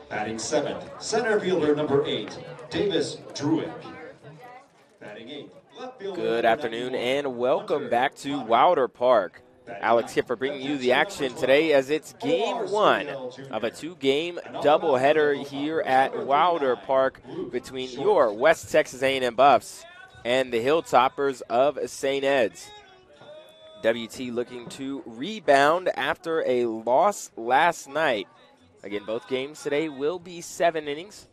Batting 7th, center fielder number 8, Davis Druick. Batting 8th, left fielder. Good afternoon and welcome back to Wilder Park. Alex Kipper bringing you the action today as it's game 1 of a 2-game doubleheader here at Wilder Park between your West Texas A&M Buffs and the Hilltoppers of St. Ed's. WT looking to rebound after a loss last night. Again, both games today will be 7 innings.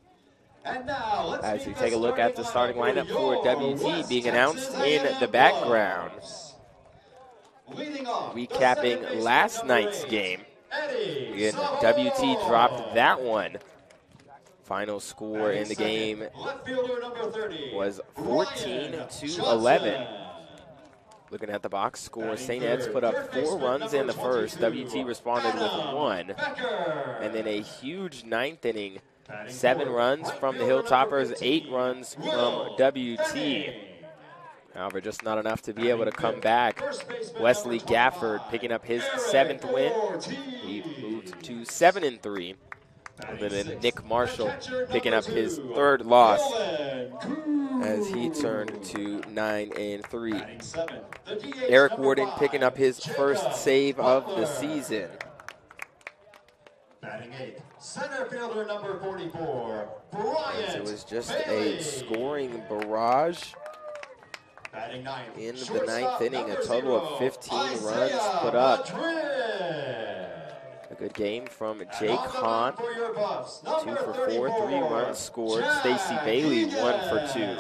As we take a look at the starting lineup for WT being announced in the background. Recapping last night's game. Again, WT dropped that one. Final score in the game was 14-11. Looking at the box score, St. Ed's put up 4 runs in the first. WT responded with 1. And then a huge 9th inning. 7 runs from the Hilltoppers, 8 runs from WT. However, just not enough to be able to come back. Wesley Gafford picking up his 7th win. He moved to 7-3. And then Nick Marshall picking up his 3rd loss as he turned to 9-3. Eric Warden picking up his 1st save of the season. Batting 8th, center fielder number 44, Bryant. It was just a scoring barrage in the 9th inning. A total of 15 runs put up. A good game from Jake Hahn. 2 for 4, 3 runs scored. Stacy Bailey 1 for 2.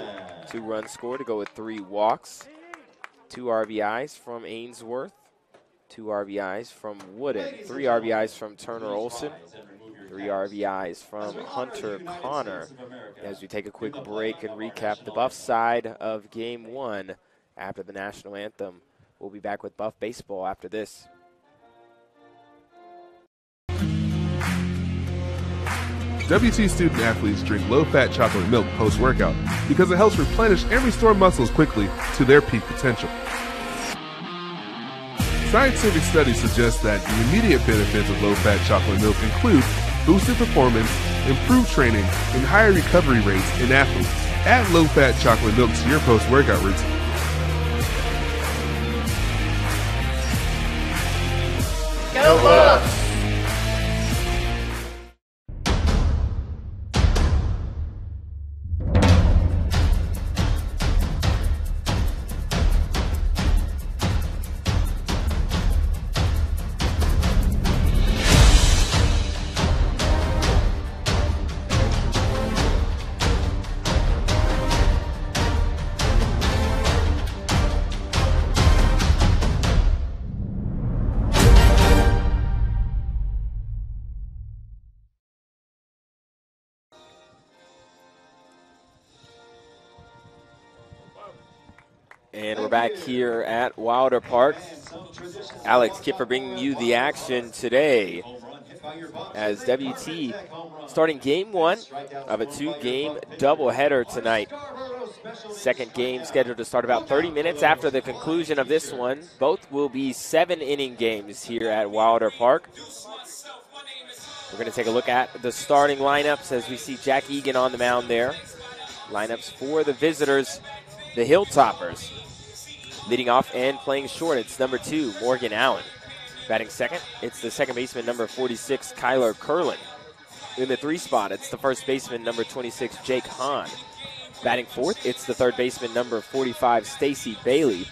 2 runs scored to go with 3 walks. 2 RBIs from Ainsworth. 2 RBIs from Wooden, 3 RBIs from Turner Olson, 3 RBIs from Hunter Connor. As we take a quick break and recap the Buff side of Game 1 after the national anthem. We'll be back with Buff Baseball after this. WT student athletes drink low-fat chocolate milk post-workout because it helps replenish and restore muscles quickly to their peak potential. Scientific studies suggest that the immediate benefits of low-fat chocolate milk include boosted performance, improved training, and higher recovery rates in athletes. Add low-fat chocolate milk to your post-workout routine. Go Buffs! And we're back here at Wilder Park. Alex Kipper bringing you the action today as WT starting game 1 of a 2-game doubleheader tonight. Second game scheduled to start about 30 minutes after the conclusion of this one. Both will be 7-inning games here at Wilder Park. We're going to take a look at the starting lineups as we see Jack Egan on the mound there. Lineups for the visitors, the Hilltoppers. Leading off and playing short, it's number 2, Morgan Allen. Batting second, it's the second baseman, number 46, Kyler Curlin. In the 3 spot, it's the first baseman, number 26, Jake Hahn. Batting fourth, it's the third baseman, number 45, Stacy Bailey.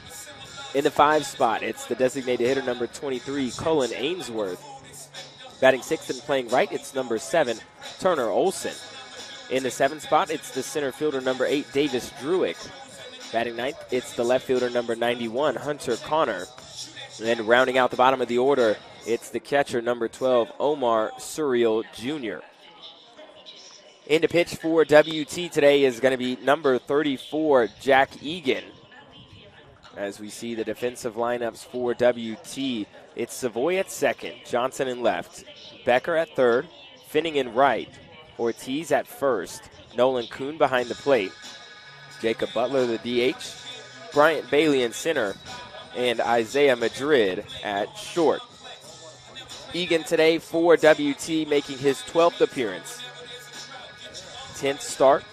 In the 5 spot, it's the designated hitter, number 23, Cullen Ainsworth. Batting sixth and playing right, it's number 7, Turner Olson. In the 7th spot, it's the center fielder, number 8, Davis Druick. Batting ninth, it's the left fielder, number 91, Hunter Connor. And then rounding out the bottom of the order, it's the catcher, number 12, Omar Suriel Jr. In to pitch for WT today is going to be number 34, Jack Egan. As we see the defensive lineups for WT, it's Savoy at second, Johnson in left, Becker at third, Finning in right, Ortiz at first, Nolan Kuhn behind the plate, Jacob Butler, the DH, Bryant Bailey in center, and Isaiah Madrid at short. Egan today for WT making his 12th appearance. 10th start.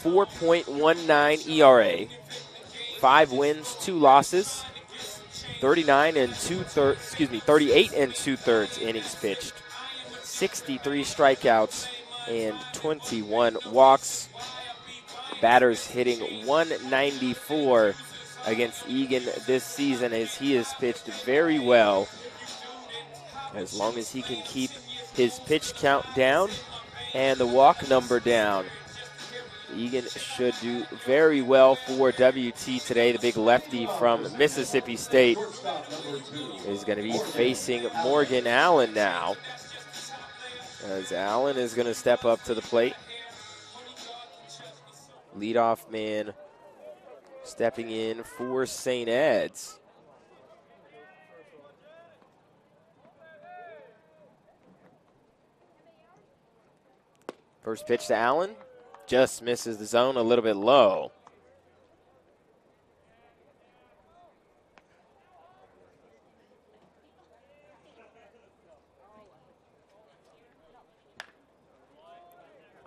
4.19 ERA. 5 wins, 2 losses. 38 and 2/3 innings pitched. 63 strikeouts and 21 walks. Batters hitting 194 against Egan this season, as he has pitched very well. As long as he can keep his pitch count down and the walk number down, Egan should do very well for WT today. The big lefty from Mississippi State is going to be facing Morgan Allen now, as Allen is going to step up to the plate. Leadoff man stepping in for St. Ed's. First pitch to Allen. Just misses the zone, a little bit low.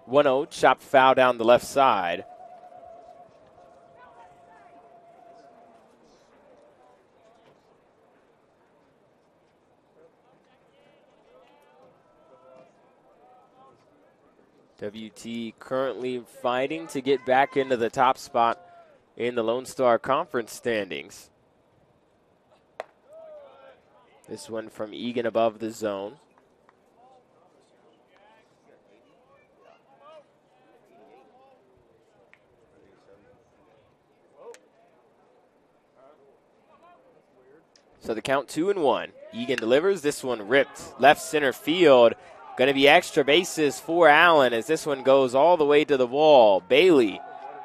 One-0, chopped foul down the left side. WT currently fighting to get back into the top spot in the Lone Star Conference standings. This one from Egan above the zone. So the count 2-1. Egan delivers. This one ripped left center field. Going to be extra bases for Allen as this one goes all the way to the wall. Bailey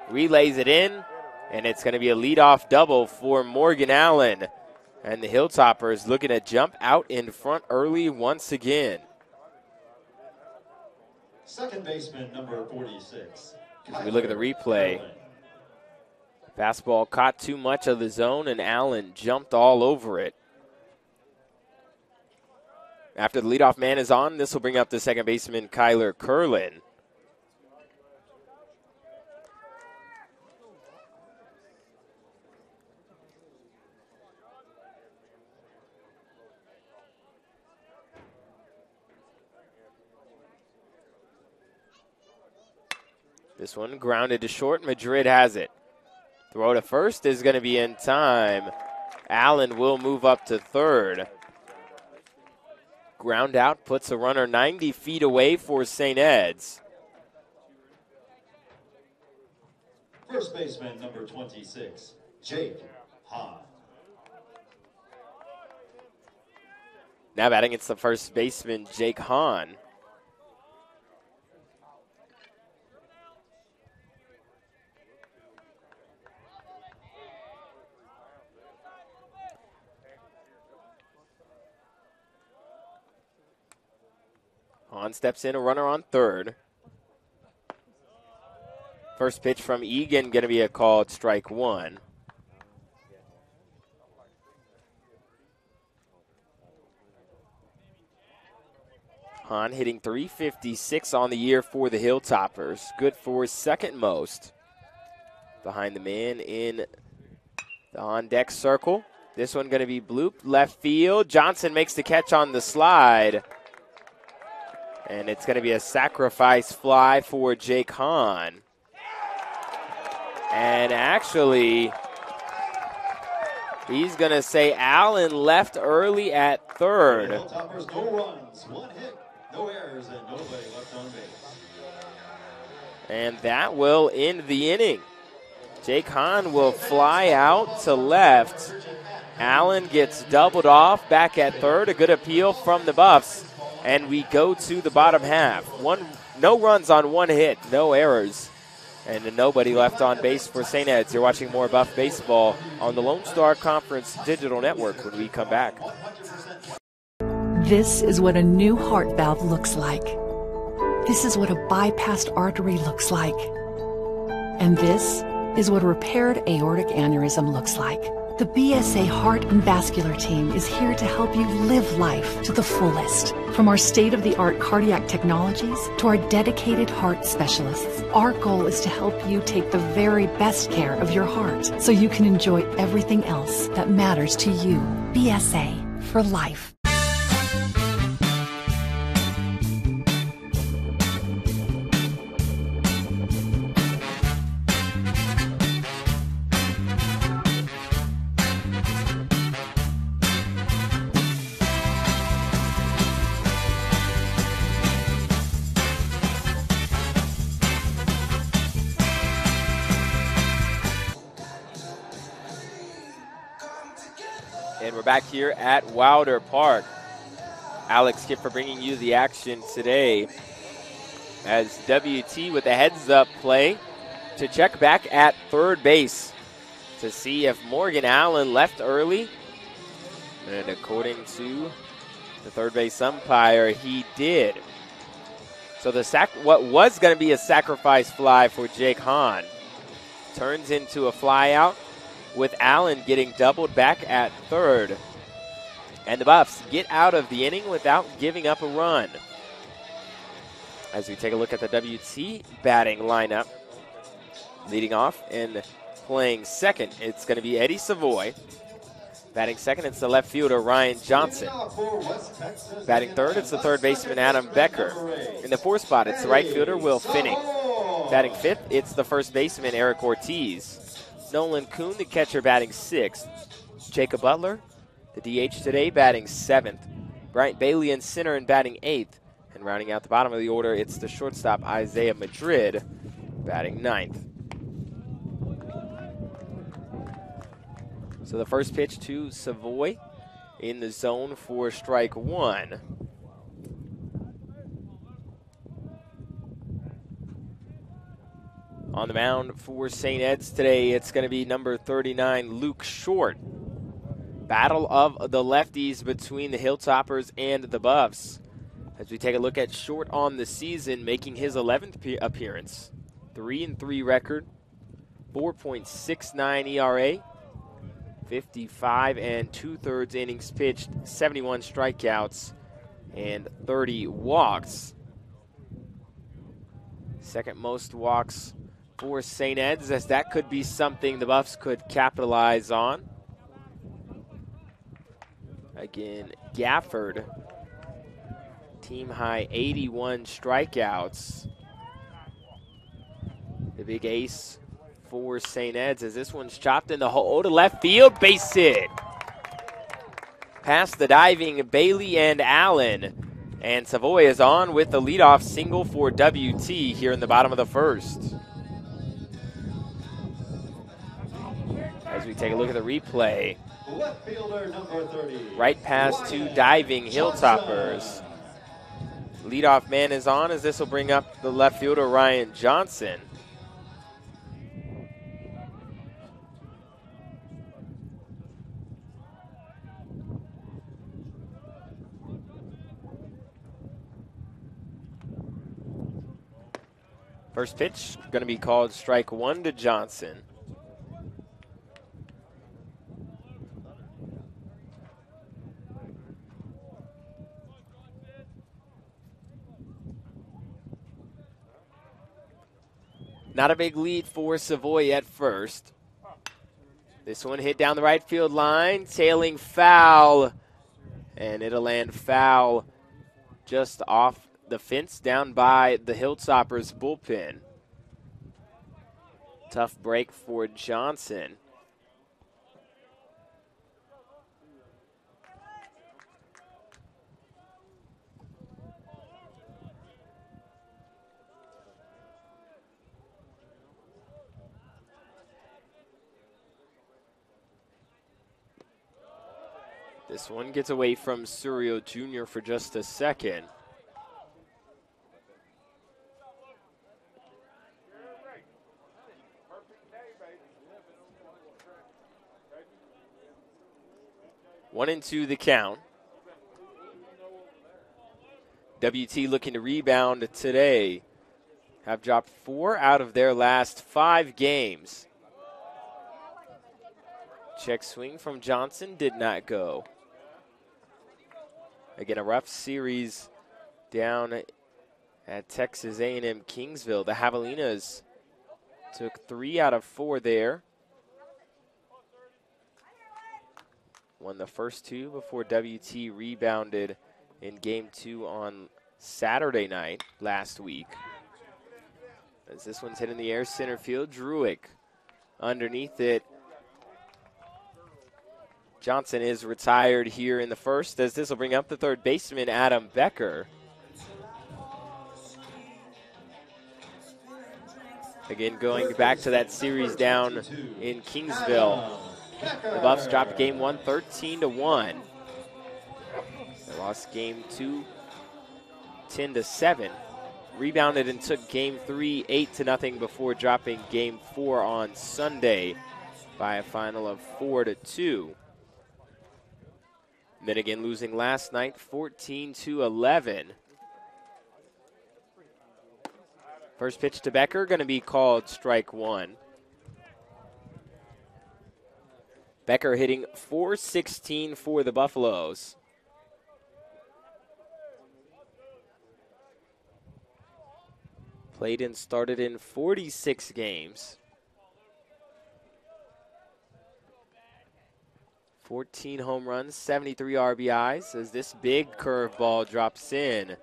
relays it in, and it's going to be a leadoff double for Morgan Allen. And the Hilltoppers looking to jump out in front early once again. Second baseman, number 46. As we look at the replay, fastball caught too much of the zone, and Allen jumped all over it. After the leadoff man is on, this will bring up the second baseman, Kyler Curlin. This one grounded to short. Madrid has it. Throw to first is going to be in time. Allen will move up to third. Ground out puts a runner 90 feet away for St. Ed's. First baseman, number 26, Jake Hahn. Now batting, it's the first baseman, Jake Hahn. Hahn steps in, a runner on third. First pitch from Egan going to be a called strike one. Hahn hitting .356 on the year for the Hilltoppers. Good for second most. Behind the man in the on-deck circle. This one going to be blooped left field. Johnson makes the catch on the slide. And it's going to be a sacrifice fly for Jake Hahn. And actually, he's going to say Allen left early at third. Hilltoppers, no runs, one hit, no errors, and nobody left on base. And that will end the inning. Jake Hahn will fly out to left. Allen gets doubled off back at third. A good appeal from the Buffs. And we go to the bottom half. No runs on one hit, no errors, and nobody left on base for St. Ed's. You're watching more Buff Baseball on the Lone Star Conference Digital Network when we come back. This is what a new heart valve looks like. This is what a bypassed artery looks like. And this is what a repaired aortic aneurysm looks like. The BSA Heart and Vascular Team is here to help you live life to the fullest. From our state-of-the-art cardiac technologies to our dedicated heart specialists, our goal is to help you take the very best care of your heart so you can enjoy everything else that matters to you. BSA for life. And we're back here at Wilder Park. Alex Kipper bringing you the action today as WT with a heads-up play to check back at third base to see if Morgan Allen left early. And according to the third base umpire, he did. So what was going to be a sacrifice fly for Jake Hahn turns into a fly out, with Allen getting doubled back at third. And the Buffs get out of the inning without giving up a run. As we take a look at the WT batting lineup, leading off and playing second, it's going to be Eddie Savoy. Batting second, it's the left fielder Ryan Johnson. Batting third, it's the third baseman Adam Becker. In the fourth spot, it's the right fielder Will Finning. Batting fifth, it's the first baseman Eric Ortiz. Nolan Kuhn, the catcher, batting sixth. Jacob Butler, the DH today, batting seventh. Bryant Bailey in center and batting eighth. And rounding out the bottom of the order, it's the shortstop Isaiah Madrid, batting ninth. So the first pitch to Savoy in the zone for strike one. On the mound for St. Ed's today, it's going to be number 39, Luke Short. Battle of the lefties between the Hilltoppers and the Buffs. As we take a look at Short on the season, making his 11th appearance. 3-3 record, 4.69 ERA, 55 2/3 innings pitched, 71 strikeouts, and 30 walks. Second most walks for St. Ed's, as that could be something the Buffs could capitalize on. Again, Gafford, team high 81 strikeouts. The big ace for St. Ed's, as this one's chopped in the hole to left field, base hit. Past the diving Bailey and Allen, and Savoy is on with the leadoff single for WT here in the bottom of the first. As we take a look at the replay, Left fielder number 30. Right past two diving Hilltoppers. Leadoff man is on, as this will bring up the left fielder Ryan Johnson. First pitch going to be called strike one to Johnson. Not a big lead for Savoy at first. This one hit down the right field line, tailing foul, and it'll land foul just off the fence down by the Hilltoppers bullpen. Tough break for Johnson. This one gets away from Surio Jr. for just a second. One and two the count. WT looking to rebound today. Have dropped 4 out of their last 5 games. Check swing from Johnson did not go. Again, a rough series down at Texas A&M Kingsville. The Javelinas took 3 out of 4 there. Won the first 2 before WT rebounded in game 2 on Saturday night last week. As this one's hit in the air, center field, Druick underneath it. Johnson is retired here in the first, as this will bring up the third baseman, Adam Becker. Again, going back to that series down in Kingsville. The Buffs dropped game 1 13-1. They lost game 2 10-7. Rebounded and took game 3 8-0 before dropping game 4 on Sunday by a final of 4-2. Then again losing last night 14-11. First pitch to Becker going to be called strike 1. Becker hitting .416 for the Buffaloes. Played and started in 46 games. 14 home runs, 73 RBIs as this big curveball drops in.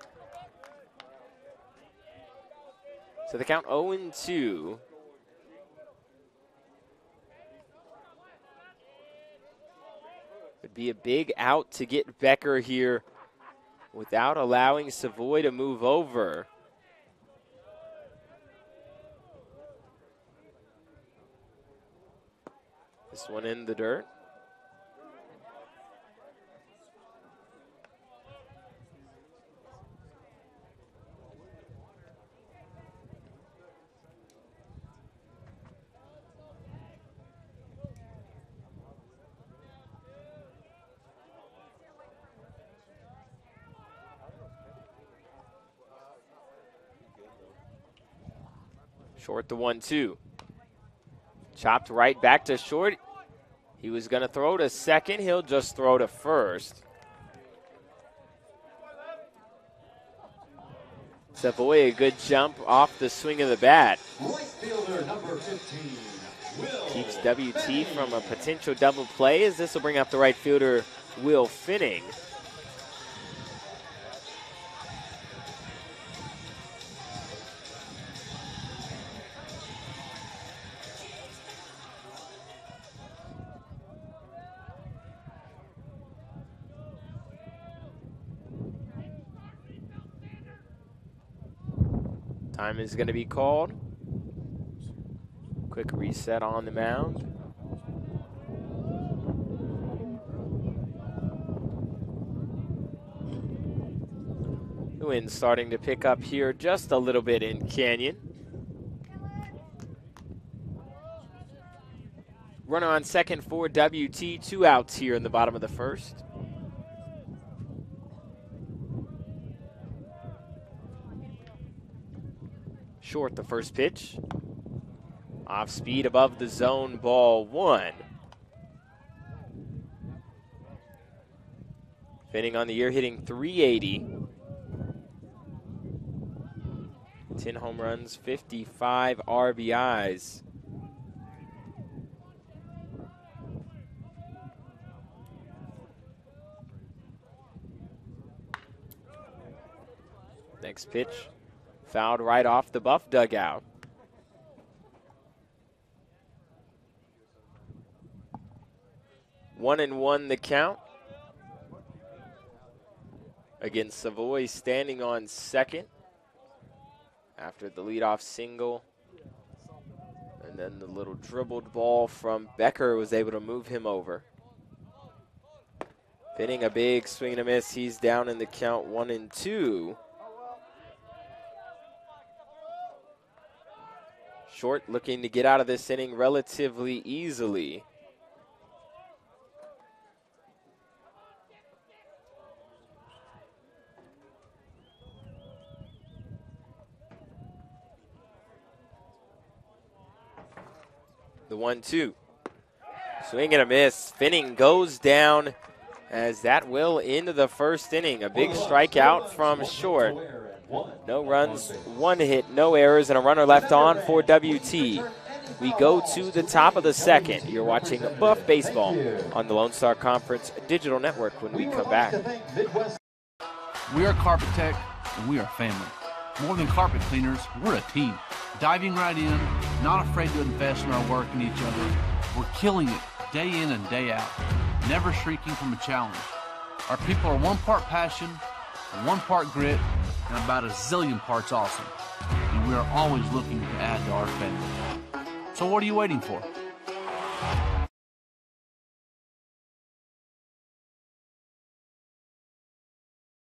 So the count 0-2. Would be a big out to get Becker here without allowing Savoy to move over. This one in the dirt. Short the 1-2. Chopped right back to short. He was going to throw to second. He'll just throw to first. Savoy, a good jump off the swing of the bat. Right fielder number 15. Keeps WT from a potential double play, as this will bring up the right fielder, Will Finning. Time is going to be called. Quick reset on the mound. The wind starting to pick up here just a little bit in Canyon. Runner on second for WT. 2 outs here in the bottom of the first. Short the first pitch. Off speed above the zone, ball 1. Finning on the year, hitting .380. 10 home runs, 55 RBIs. Next pitch. Fouled right off the Buff dugout. One and one the count. Again, Savoy standing on second after the leadoff single. And then the little dribbled ball from Becker was able to move him over. Finning a big swing and a miss. He's down in the count 1-2. Short looking to get out of this inning relatively easily. The 1-2. Swing and a miss. Finning goes down as that will end the first inning. A big strikeout from short. No runs, 1 hit, no errors, and a runner left on for WT. We go to the top of the second. You're watching Buff Baseball on the Lone Star Conference Digital Network when we come back. We are Carpet Tech, and we are family. More than carpet cleaners, we're a team. Diving right in, not afraid to invest in our work and each other. We're killing it day in and day out, never shrinking from a challenge. Our people are 1 part passion, 1 part grit, and about a zillion parts awesome. And we are always looking to add to our family. So what are you waiting for?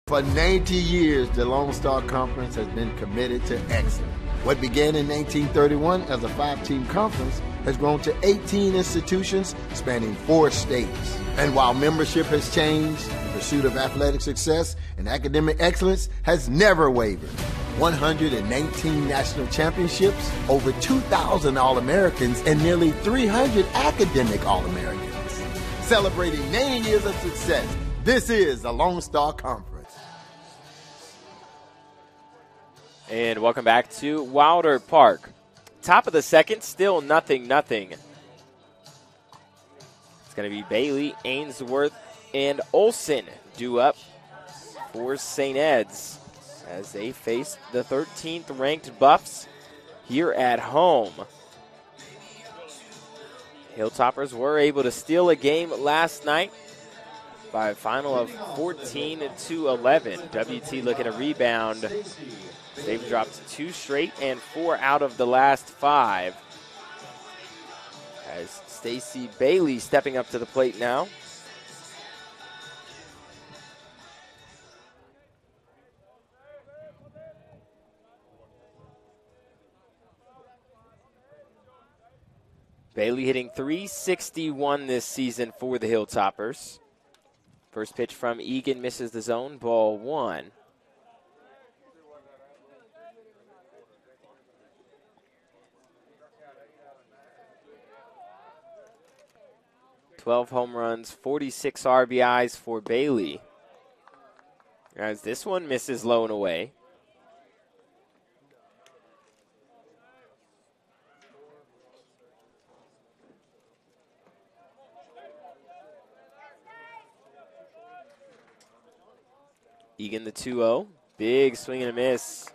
For 90 years, the Lone Star Conference has been committed to excellence. What began in 1931 as a 5-team conference has grown to 18 institutions spanning 4 states. And while membership has changed, the pursuit of athletic success and academic excellence has never wavered. 119 national championships, over 2,000 All-Americans, and nearly 300 academic All-Americans. Celebrating 90 years of success, this is the Lone Star Conference. And welcome back to Wilder Park. Top of the second, still 0-0. It's going to be Bailey, Ainsworth, and Olson due up for St. Ed's as they face the 13th ranked Buffs here at home. Hilltoppers were able to steal a game last night by a final of 14-11. WT looking to rebound. They've dropped 2 straight and 4 out of the last 5. As Stacy Bailey stepping up to the plate now. Bailey hitting .361 this season for the Hilltoppers. First pitch from Egan misses the zone, ball 1. 12 home runs, 46 RBIs for Bailey. As this one misses low and away. Egan the 2-0. Big swing and a miss.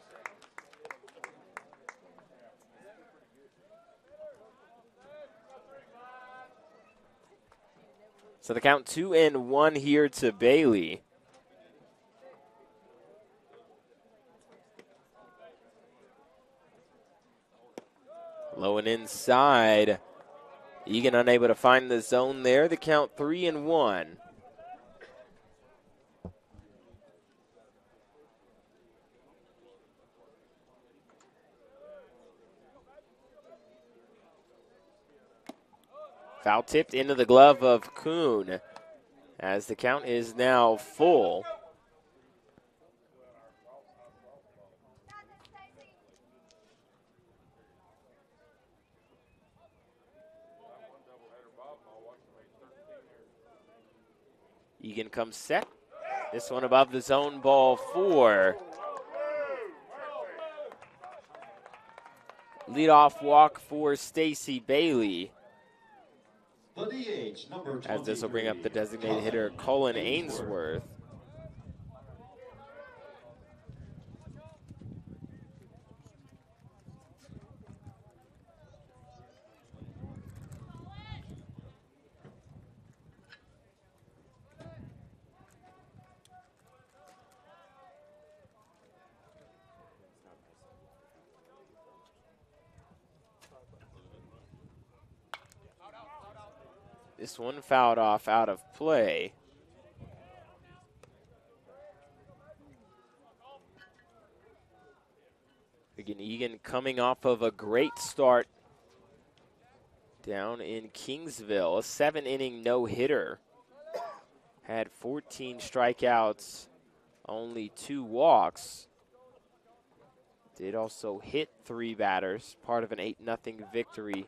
So the count 2-1 here to Bailey. Low and inside. Egan unable to find the zone there. The count 3-1. Foul tipped into the glove of Kuhn as the count is now full. Egan comes set. This one above the zone, ball 4. Leadoff walk for Stacy Bailey. As this will bring up the designated hitter, Colin Ainsworth. This one fouled off out of play. Again, Egan coming off of a great start down in Kingsville. A 7-inning no-hitter. Had 14 strikeouts, only 2 walks. Did also hit 3 batters, part of an 8-0 victory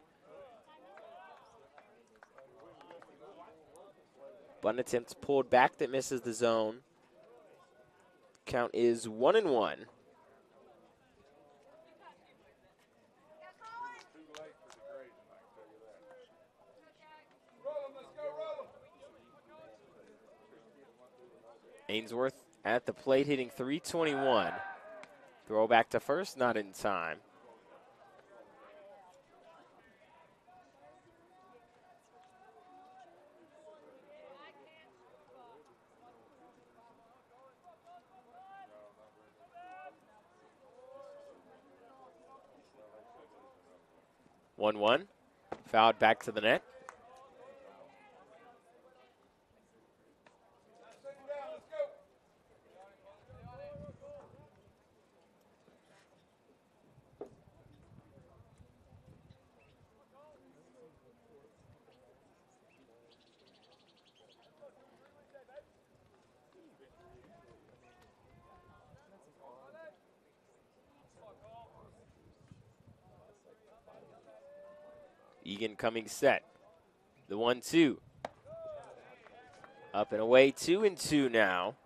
Bunt attempt pulled back that misses the zone. Count is 1-1. Ainsworth at the plate hitting .321. Throw back to first, not in time. One, fouled back to the net. Egan coming set. The 1-2. Up and away, 2-2 now.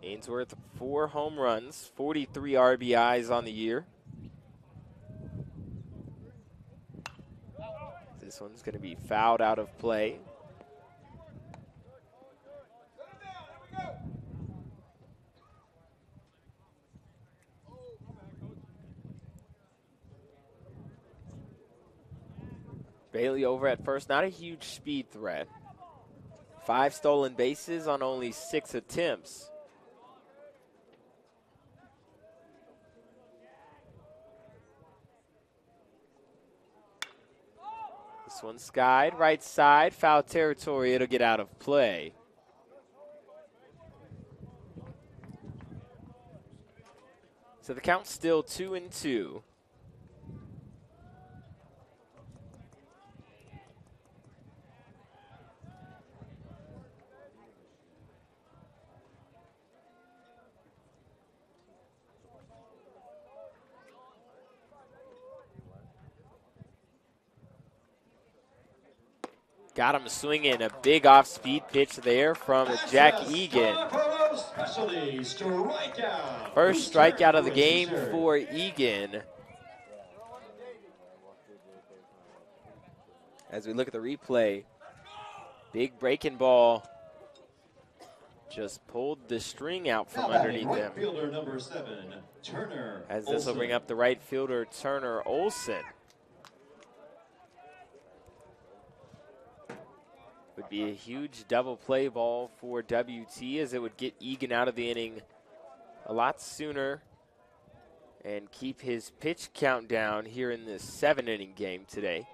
Ainsworth, 4 home runs, 43 RBIs on the year. This one's going to be fouled out of play. Bailey over at first, not a huge speed threat. 5 stolen bases on only 6 attempts. This one skied, right side, foul territory, it'll get out of play. So the count's still 2-2. Got him swinging a big off-speed pitch there from Jack Egan. First strikeout of the game for Egan. As we look at the replay, big breaking ball just pulled the string out from underneath him. As this will bring up the right fielder, Turner Olson. Would be a huge double play ball for WT, as it would get Egan out of the inning a lot sooner and keep his pitch count down here in this 7-inning game today.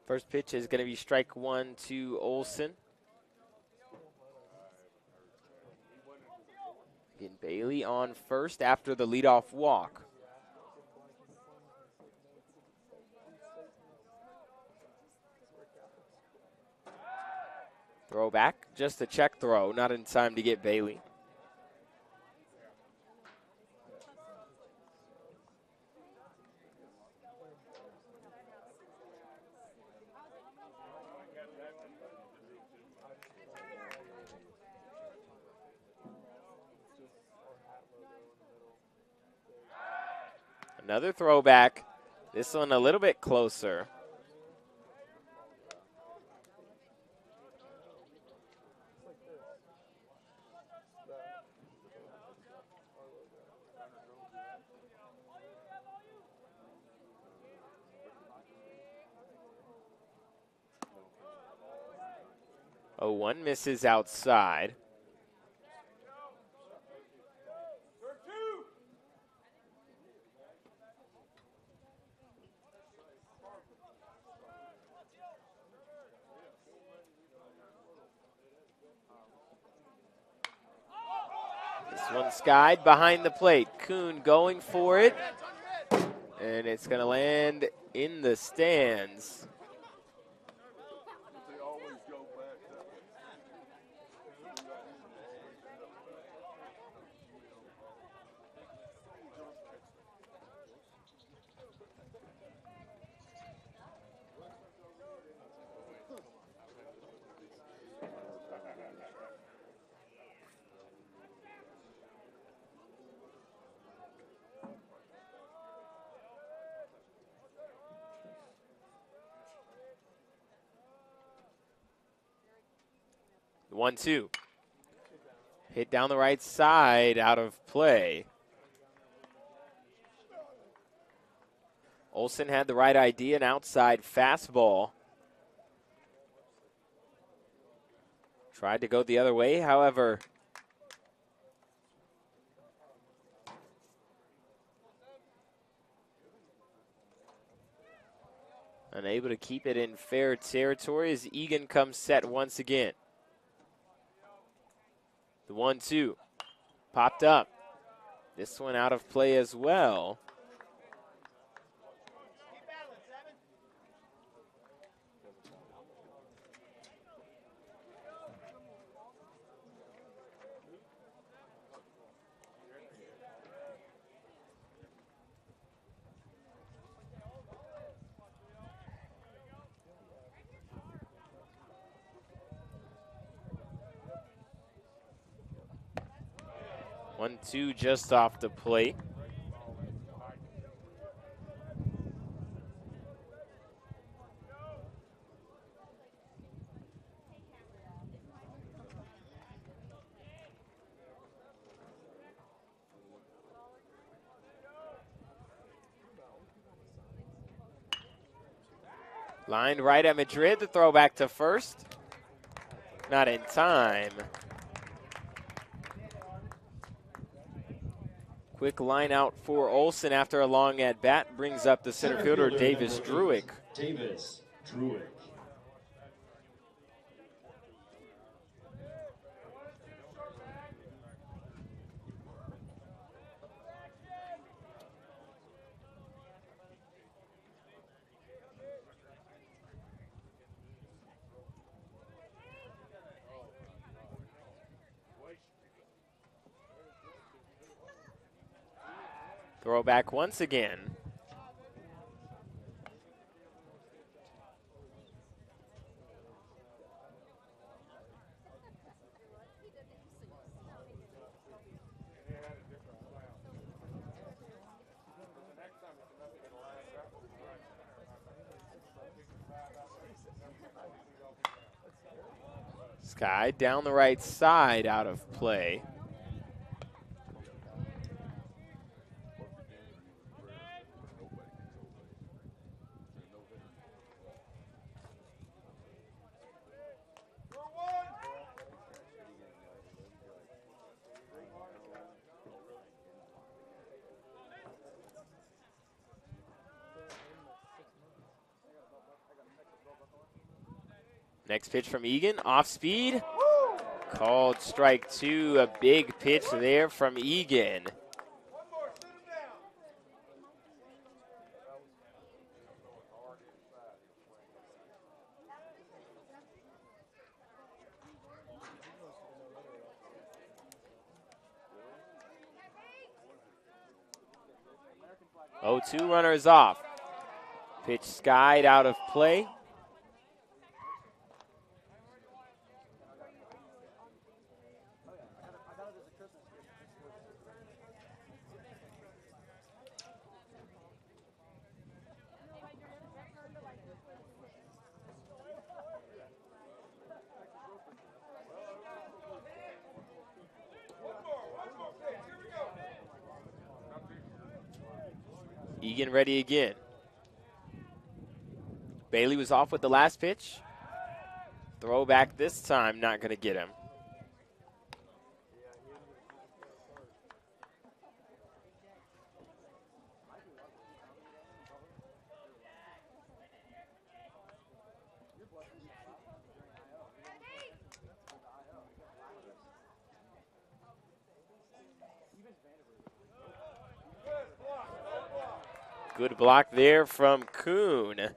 First pitch is going to be strike 1 to Olson. Again, Bailey on first after the leadoff walk. Throw back, just a check throw, not in time to get Bailey. Another throwback, this one a little bit closer. Oh, 1 misses outside. This one skied behind the plate. Kuhn going for it. And it's going to land in the stands. 1-2. Hit down the right side, out of play. Olsen had the right idea, an outside fastball. Tried to go the other way, however, unable to keep it in fair territory as Egan comes set once again. The 1-2 popped up. This one out of play as well. One, two, just off the plate. Lined right at Madrid, the throw back to first. Not in time. Quick line out for Olsen after a long at bat brings up the center fielder Davis Druick. Davis Druick. Throw back once again. Sky down the right side, out of play. Next pitch from Egan, off speed. Called strike two, a big pitch there from Egan. Oh, two runners off. Pitch skied out of play. Egan ready again. Bailey was off with the last pitch. Throw back this time, not going to get him. Good block there from Kuhn.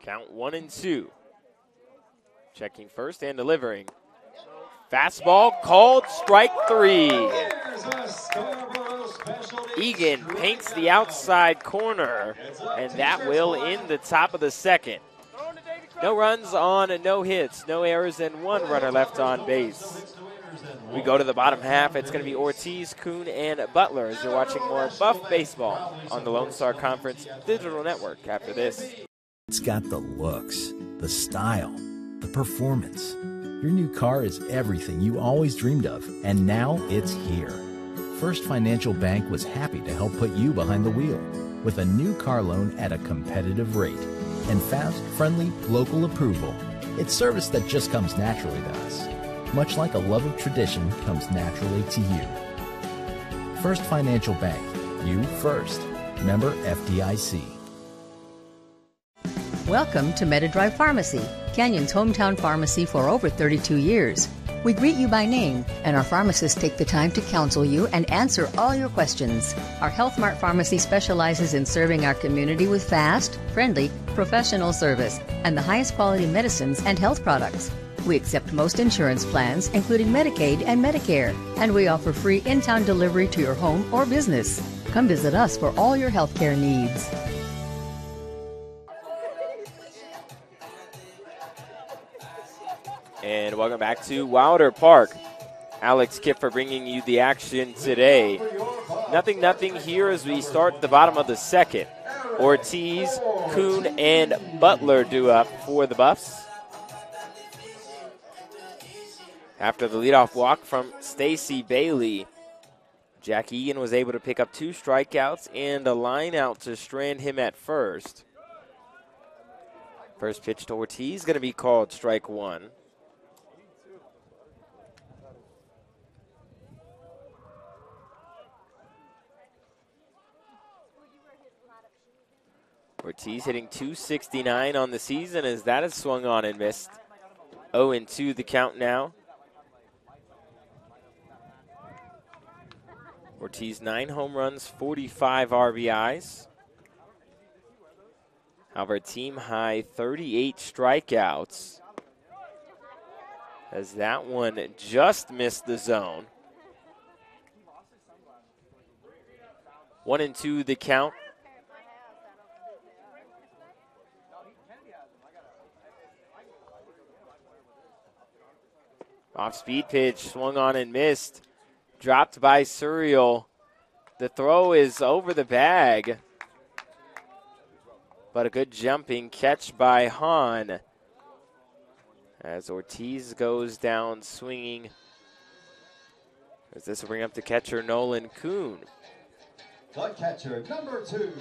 Count 1-2. Checking first and delivering. Fastball called strike three. Here's a Scarborough Egan paints the outside corner, and that will end the top of the second. No runs on, no hits, no errors, and one runner left on base. We go to the bottom half. It's going to be Ortiz, Kuhn, and Butler as you're watching more Buff Baseball on the Lone Star Conference Digital Network after this. It's got the looks, the style, the performance. Your new car is everything you always dreamed of, and now it's here. First Financial Bank was happy to help put you behind the wheel with a new car loan at a competitive rate and fast, friendly, local approval. It's service that just comes naturally to us, much like a love of tradition comes naturally to you. First Financial Bank, you first. Member FDIC. Welcome to MetaDrive Pharmacy, Canyon's hometown pharmacy for over 32 years. We greet you by name, and our pharmacists take the time to counsel you and answer all your questions. Our Health Mart Pharmacy specializes in serving our community with fast, friendly, professional service and the highest quality medicines and health products. We accept most insurance plans, including Medicaid and Medicare, and we offer free in-town delivery to your home or business. Come visit us for all your healthcare needs. And welcome back to Wilder Park. Alex Kipfer bringing you the action today. 0-0 here as we start the bottom of the second. Ortiz, Kuhn, and Butler due up for the Buffs. After the leadoff walk from Stacy Bailey, Jack Egan was able to pick up 2 strikeouts and a line out to strand him at first. First pitch to Ortiz going to be called strike 1. Ortiz hitting .269 on the season as that is swung on and missed. 0-2 the count now. Ortiz 9 home runs, 45 RBIs. However, team high 38 strikeouts. As that one just missed the zone. 1-2 the count. Off-speed pitch, swung on and missed. Dropped by Surreal. The throw is over the bag. But a good jumping catch by Hahn. As Ortiz goes down swinging. As this will bring up the catcher, Nolan Kuhn. The catcher, number 2,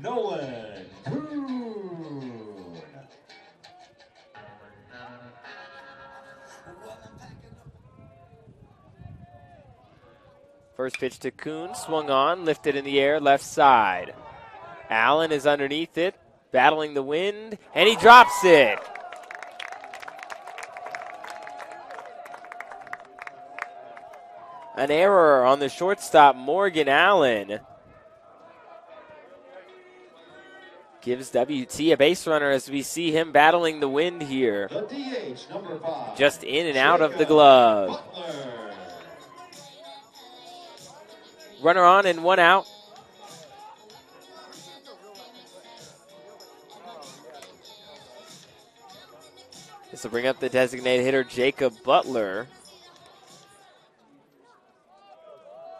Nolan Kuhn. First pitch to Kuhn, swung on, lifted in the air, left side. Allen is underneath it, battling the wind, and he drops it. An error on the shortstop, Morgan Allen. Gives WT a base runner as we see him battling the wind here. The DH, number 5. Just in and out of the glove. Butler. Runner on and 1 out. This will bring up the designated hitter, Jacob Butler.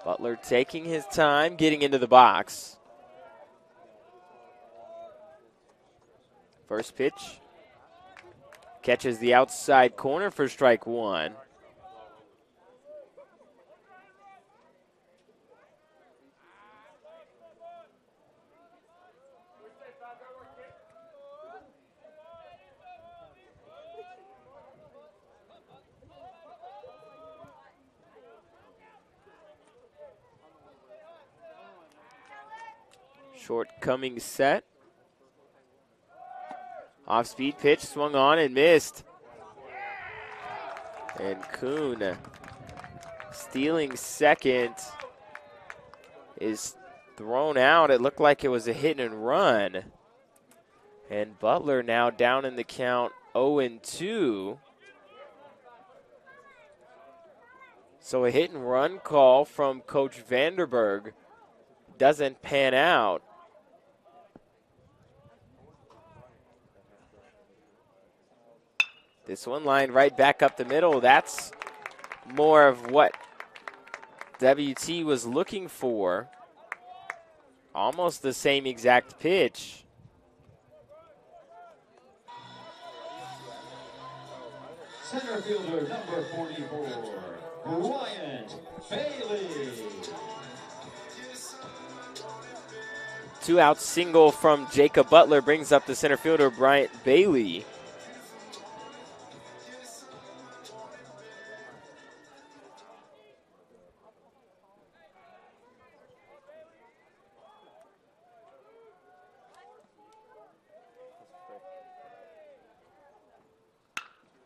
Butler taking his time, getting into the box. First pitch. Catches the outside corner for strike 1. Short coming set. Off-speed pitch, swung on and missed. And Kuhn stealing second is thrown out. It looked like it was a hit and run. And Butler now down in the count 0-2. So a hit and run call from Coach Vanderberg doesn't pan out. This one lined right back up the middle. That's more of what WT was looking for. Almost the same exact pitch. Center fielder number 44, Bryant Bailey. 2-out single from Jacob Butler brings up the center fielder, Bryant Bailey.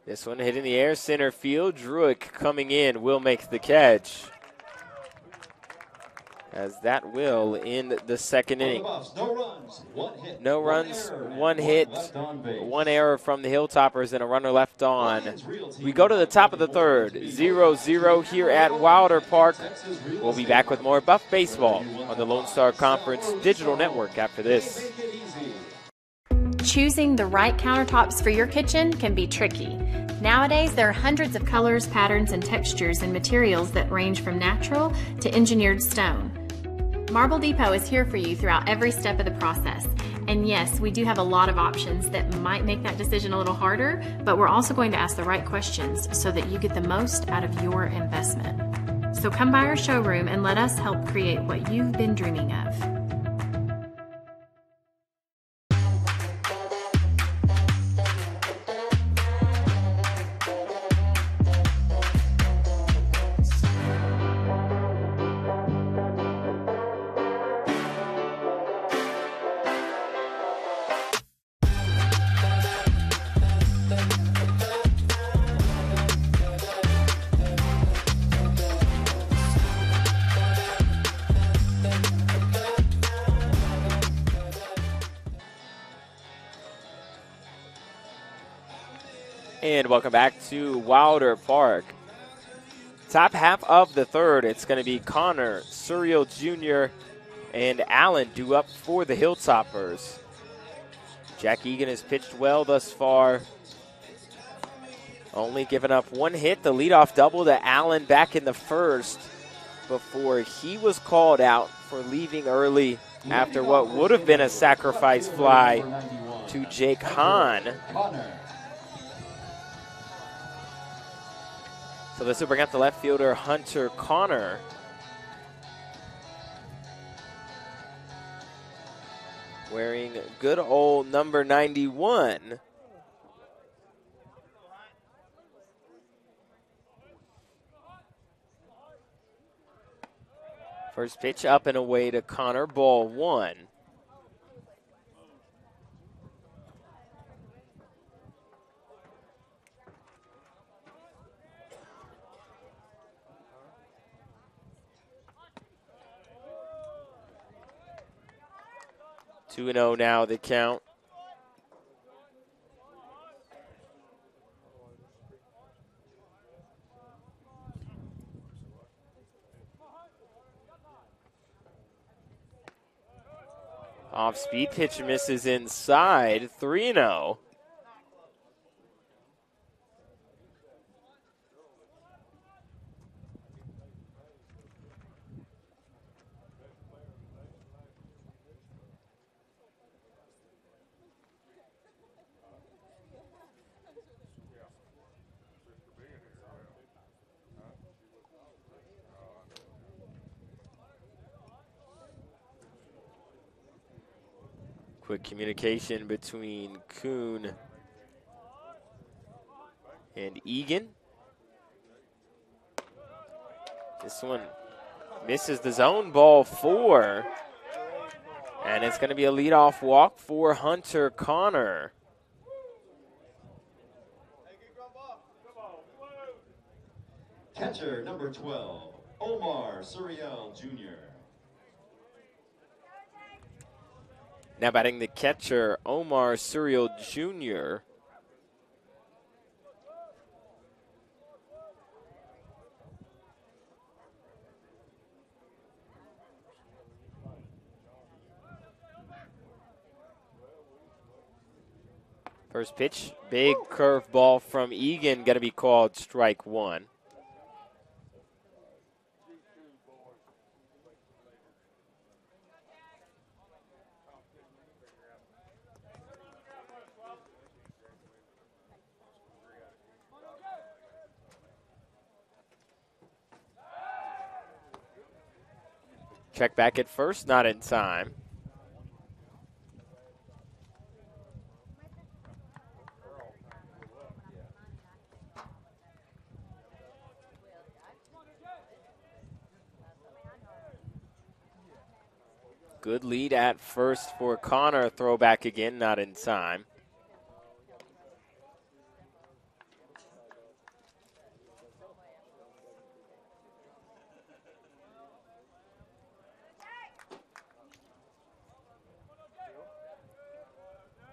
This one hit in the air, center field. Druick coming in will make the catch. As that will end the second inning. No runs, one hit, one error from the Hilltoppers, and a runner left on. We go to the top of the third, 0-0 here at Wilder Park. We'll be back with more Buff Baseball on the Lone Star Conference Digital Network after this. Choosing the right countertops for your kitchen can be tricky. Nowadays, there are hundreds of colors, patterns, and textures and materials that range from natural to engineered stone. Marble Depot is here for you throughout every step of the process. And yes, we do have a lot of options that might make that decision a little harder, but we're also going to ask the right questions so that you get the most out of your investment. So come by our showroom and let us help create what you've been dreaming of. And welcome back to Wilder Park. Top half of the third, it's going to be Connor, Surreal Jr., and Allen due up for the Hilltoppers. Jack Egan has pitched well thus far. Only given up one hit, the leadoff double to Allen back in the first before he was called out for leaving early after what would have been a sacrifice fly to Jake Hahn. So this will bring up the left fielder, Hunter Connor. Wearing good old number 91. First pitch up and away to Connor, ball one. Two 2-0 now, the count. Off-speed pitch misses inside, 3-0. Quick communication between Kuhn and Egan. This one misses the zone, ball four. And it's going to be a leadoff walk for Hunter Connor. Catcher number 12, Omar Surreal Jr. Now batting the catcher, Omar Surreal Jr. First pitch, big curveball from Egan, going to be called strike one. Check back at first, not in time. Good lead at first for Connor. Throwback again, not in time.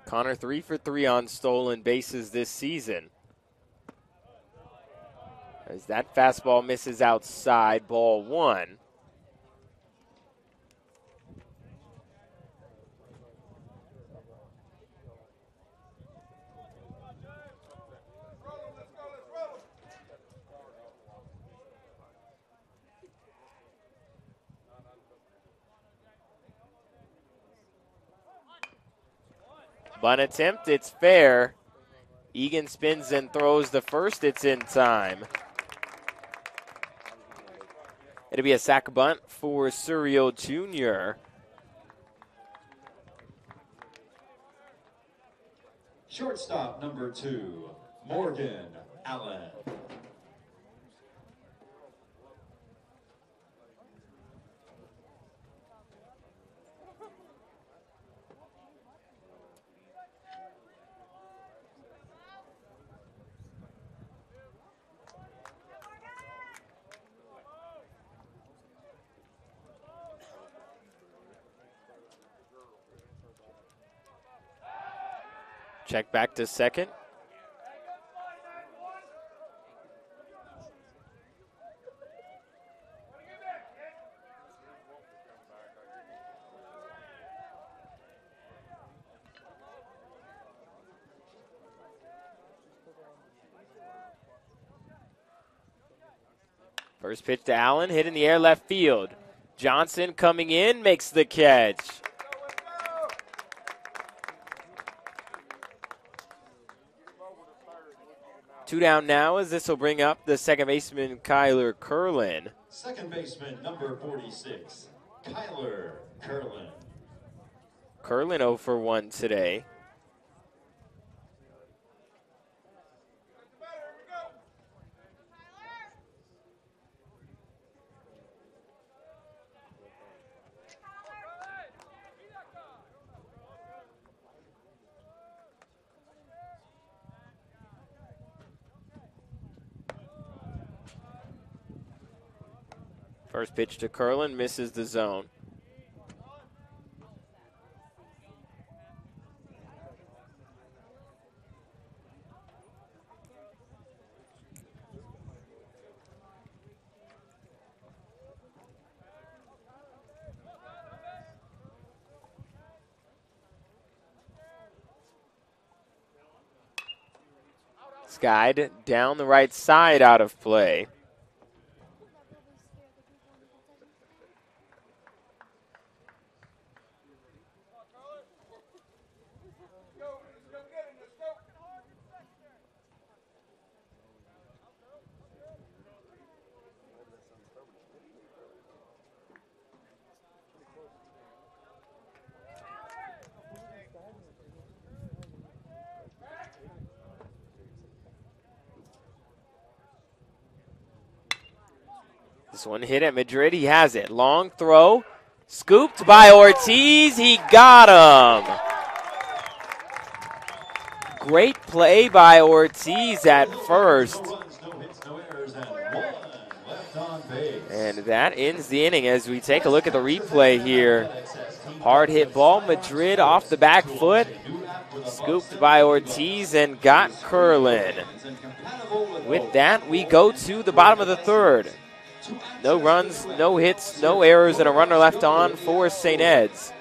Connor 3 for 3 on stolen bases this season. As that fastball misses outside, ball one. Bunt attempt, it's fair. Egan spins and throws the first, it's in time. It'll be a sac bunt for Surreal Jr. Shortstop number 2, Morgan Allen. Check back to second. First pitch to Allen, hit in the air left field. Johnson coming in, makes the catch. Two down now as this will bring up the second baseman, Kyler Curlin. Second baseman, number 46, Kyler Curlin. Curlin 0 for 1 today. First pitch to Curlin, misses the zone. Skied down the right side, out of play. This one hit at Madrid. He has it. Long throw. Scooped by Ortiz. He got him. Great play by Ortiz at first. And that ends the inning as we take a look at the replay here. Hard hit ball. Madrid off the back foot. Scooped by Ortiz and got Curlin. With that, we go to the bottom of the third. No runs, no hits, no errors, and a runner left on for St. Ed's.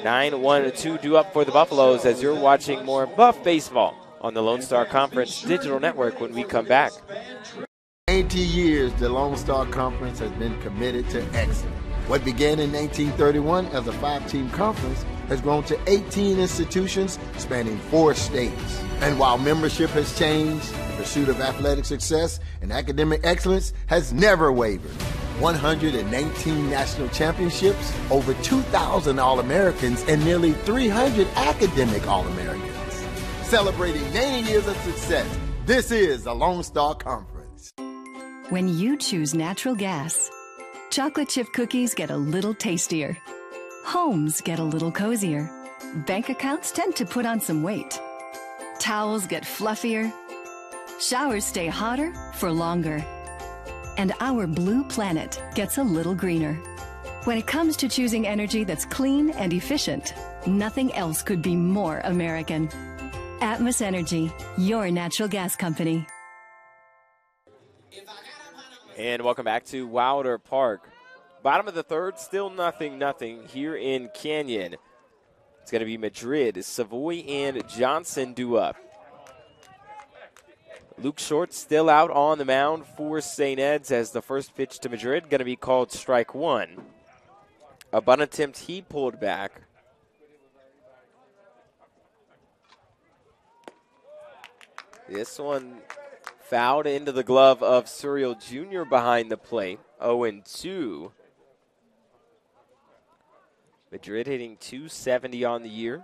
9-1-2 due up for the Buffaloes as you're watching more Buff Baseball on the Lone Star Conference Digital Network when we come back. 80 years, the Lone Star Conference has been committed to excellence. What began in 1931 as a 5-team conference has grown to 18 institutions spanning 4 states. And while membership has changed, the pursuit of athletic success and academic excellence has never wavered. 119 national championships, over 2,000 All-Americans, and nearly 300 academic All-Americans. Celebrating 90 years of success, this is the Lone Star Conference. When you choose natural gas, chocolate chip cookies get a little tastier. Homes get a little cozier. Bank accounts tend to put on some weight. Towels get fluffier. Showers stay hotter for longer. And our blue planet gets a little greener. When it comes to choosing energy that's clean and efficient, nothing else could be more American. Atmos Energy, your natural gas company. And welcome back to Wilder Park. Bottom of the third, still 0-0 here in Canyon. It's going to be Madrid, Savoy, and Johnson due up. Luke Short still out on the mound for St. Ed's as the first pitch to Madrid going to be called strike 1. A bunt attempt he pulled back. This one fouled into the glove of Surreal Jr. behind the plate. 0-2. Madrid hitting .270 on the year.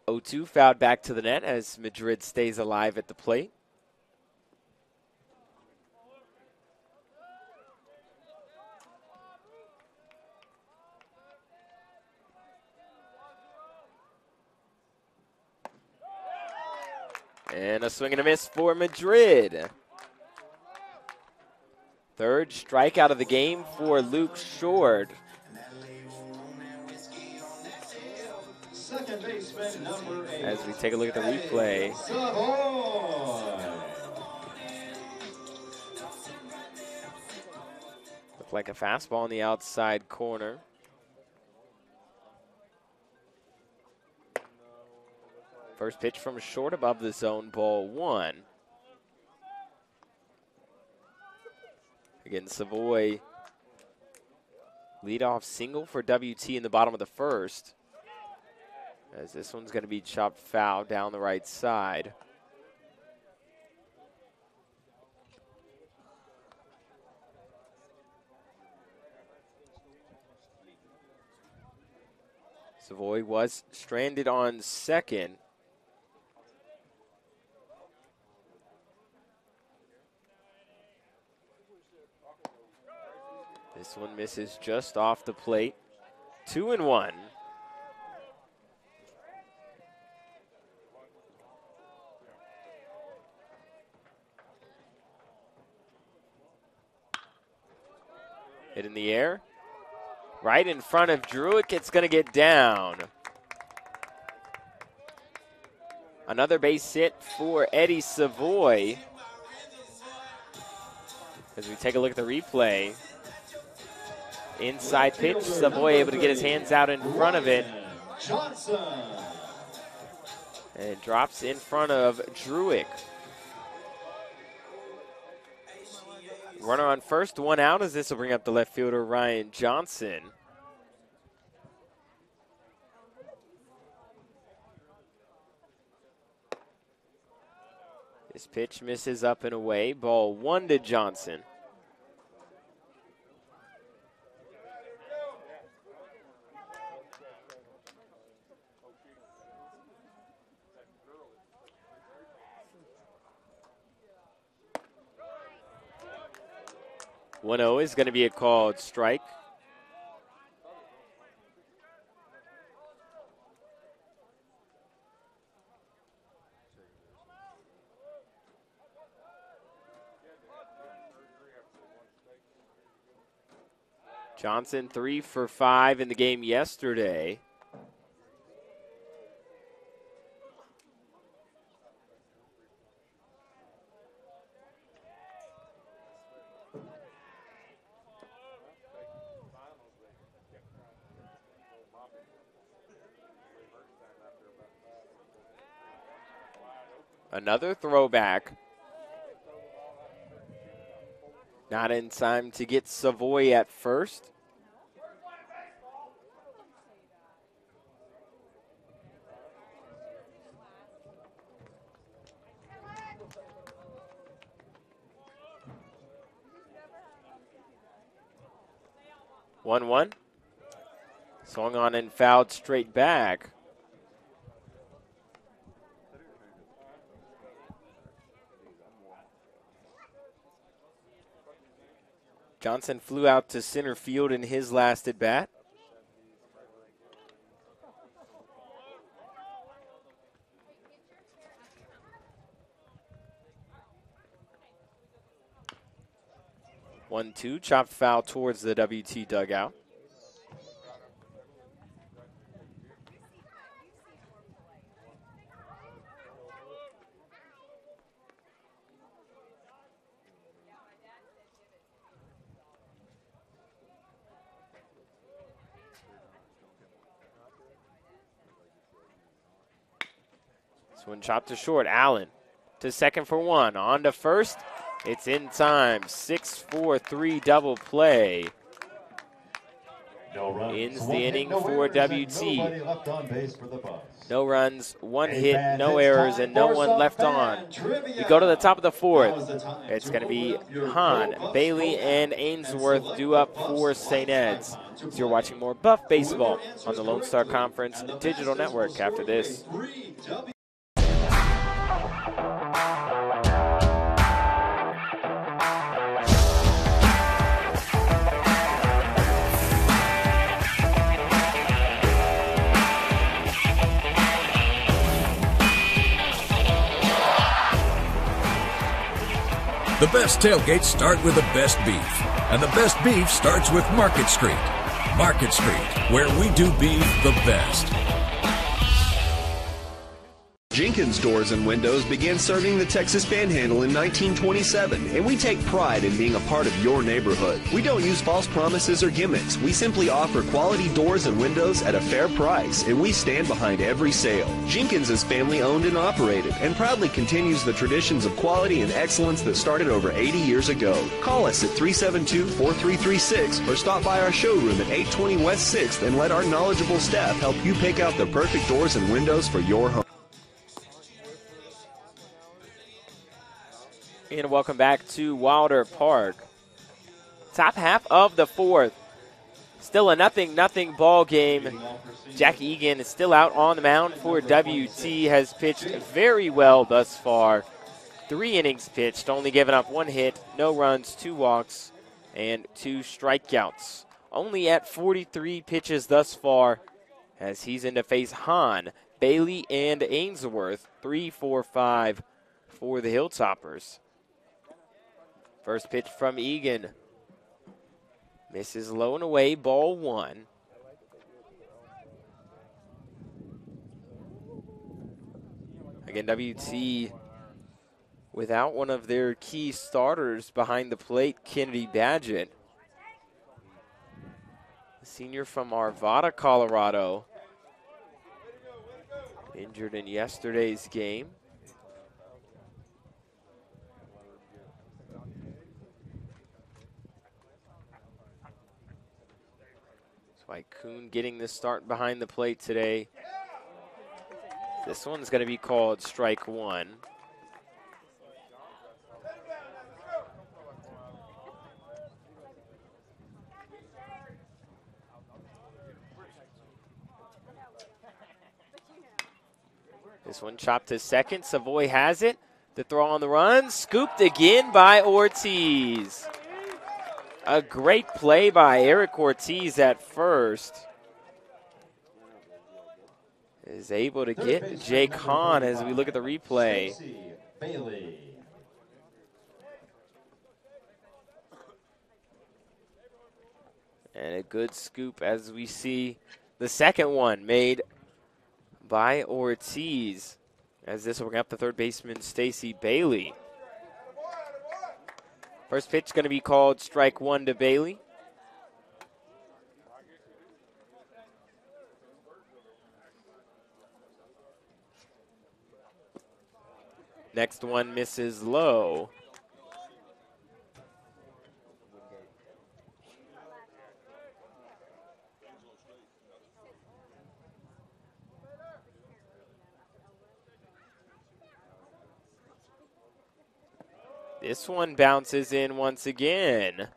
.02 fouled back to the net as Madrid stays alive at the plate. And a swing and a miss for Madrid. Third strikeout of the game for Luke Short. Second baseman, number 8. As we take a look at the replay. Looked like a fastball in the outside corner. First pitch from Short above the zone, ball 1. Again, Savoy leadoff single for WT in the bottom of the first. As this one's going to be chopped foul down the right side. Savoy was stranded on second. This one misses just off the plate. 2-1. Hit in the air. Right in front of Druick. It's going to get down. Another base hit for Eddie Savoy. As we take a look at the replay. Inside pitch, Savoy able to get his hands out in front of it. Johnson. And it drops in front of Druick. Runner on first, 1 out, as this will bring up the left fielder, Ryan Johnson. This pitch misses up and away. Ball 1 to Johnson. .0 is going to be a called strike. Johnson 3 for 5 in the game yesterday. Another throwback. Not in time to get Savoy at first. One. Swung on and fouled straight back. Johnson flew out to center field in his last at bat. One, two, chopped foul towards the WT dugout. This one chopped to short. Allen to second for one. On to first. It's in time. 6-4-3 double play. No runs. Ends the inning for WT. Left on base for the Bucks. No runs, one hit, no errors, and no one left on. We go to the top of the fourth. It's going to be Hahn, Bailey, and Ainsworth due up for St. Ed's. So you're watching more Buff Baseball on the Lone Star Conference Digital Network after this. The best tailgates start with the best beef, and the best beef starts with Market Street. Market Street, where we do beef the best. Jenkins Doors and Windows began serving the Texas Panhandle in 1927, and we take pride in being a part of your neighborhood. We don't use false promises or gimmicks. We simply offer quality doors and windows at a fair price, and we stand behind every sale. Jenkins is family owned and operated, and proudly continues the traditions of quality and excellence that started over 80 years ago. Call us at 372-4336 or stop by our showroom at 820 West 6th and let our knowledgeable staff help you pick out the perfect doors and windows for your home. And welcome back to Wilder Park. Top half of the fourth. Still a 0-0 ball game. Jack Egan is still out on the mound for WT. Has pitched very well thus far. 3 innings pitched, only given up 1 hit, no runs, 2 walks, and 2 strikeouts. Only at 43 pitches thus far, as he's in to face Hahn, Bailey, and Ainsworth. 3-4-5 for the Hilltoppers. First pitch from Egan. Misses low and away, ball 1. Again, WT without one of their key starters behind the plate, Kennedy Badgett. The senior from Arvada, Colorado. Injured in yesterday's game. By Kuhn getting the start behind the plate today. This one's going to be called strike 1. This one chopped to second. Savoy has it. The throw on the run. Scooped again by Ortiz. A great play by Eric Ortiz at first. Is able to get Jake Hahn as we look at the replay. And a good scoop as we see the second one made by Ortiz. As this will bring up the third baseman, Stacy Bailey. First pitch going to be called strike 1 to Bailey. Next one misses low. This one bounces in once again.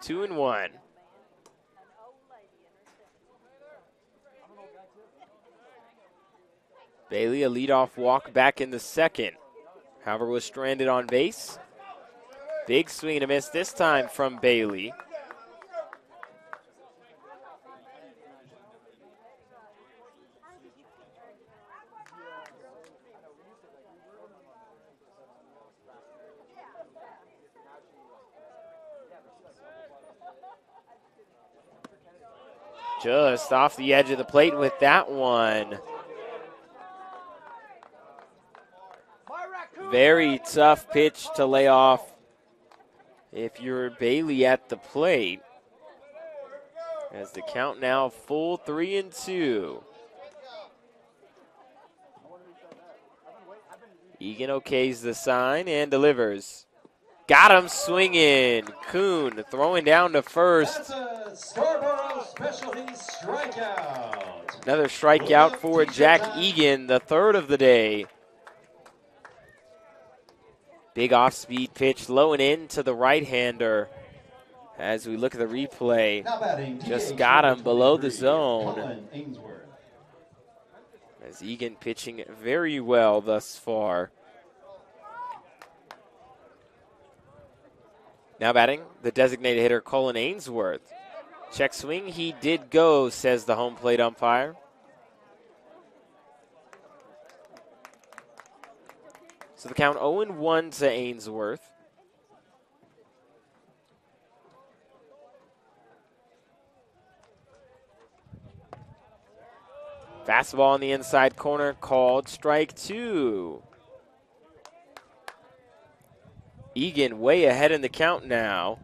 Two and one. Bailey, a leadoff walk back in the second. However, was stranded on base. Big swing and a miss this time from Bailey. Just off the edge of the plate with that one. Very tough pitch to lay off if you're Bailey at the plate. As the count now full 3-2. Egan okays the sign and delivers. Got him swinging. Kuhn throwing down to first. That's a Scarborough Specialty strikeout. Another strikeout for Jack Egan, the third of the day. Big off-speed pitch low and in to the right-hander. As we look at the replay, just got him below the zone. As Egan pitching very well thus far. Now batting, the designated hitter, Colin Ainsworth. Check swing, he did go, says the home plate umpire. So the count 0-1 to Ainsworth. Fastball in the inside corner, called strike two. Egan way ahead in the count now.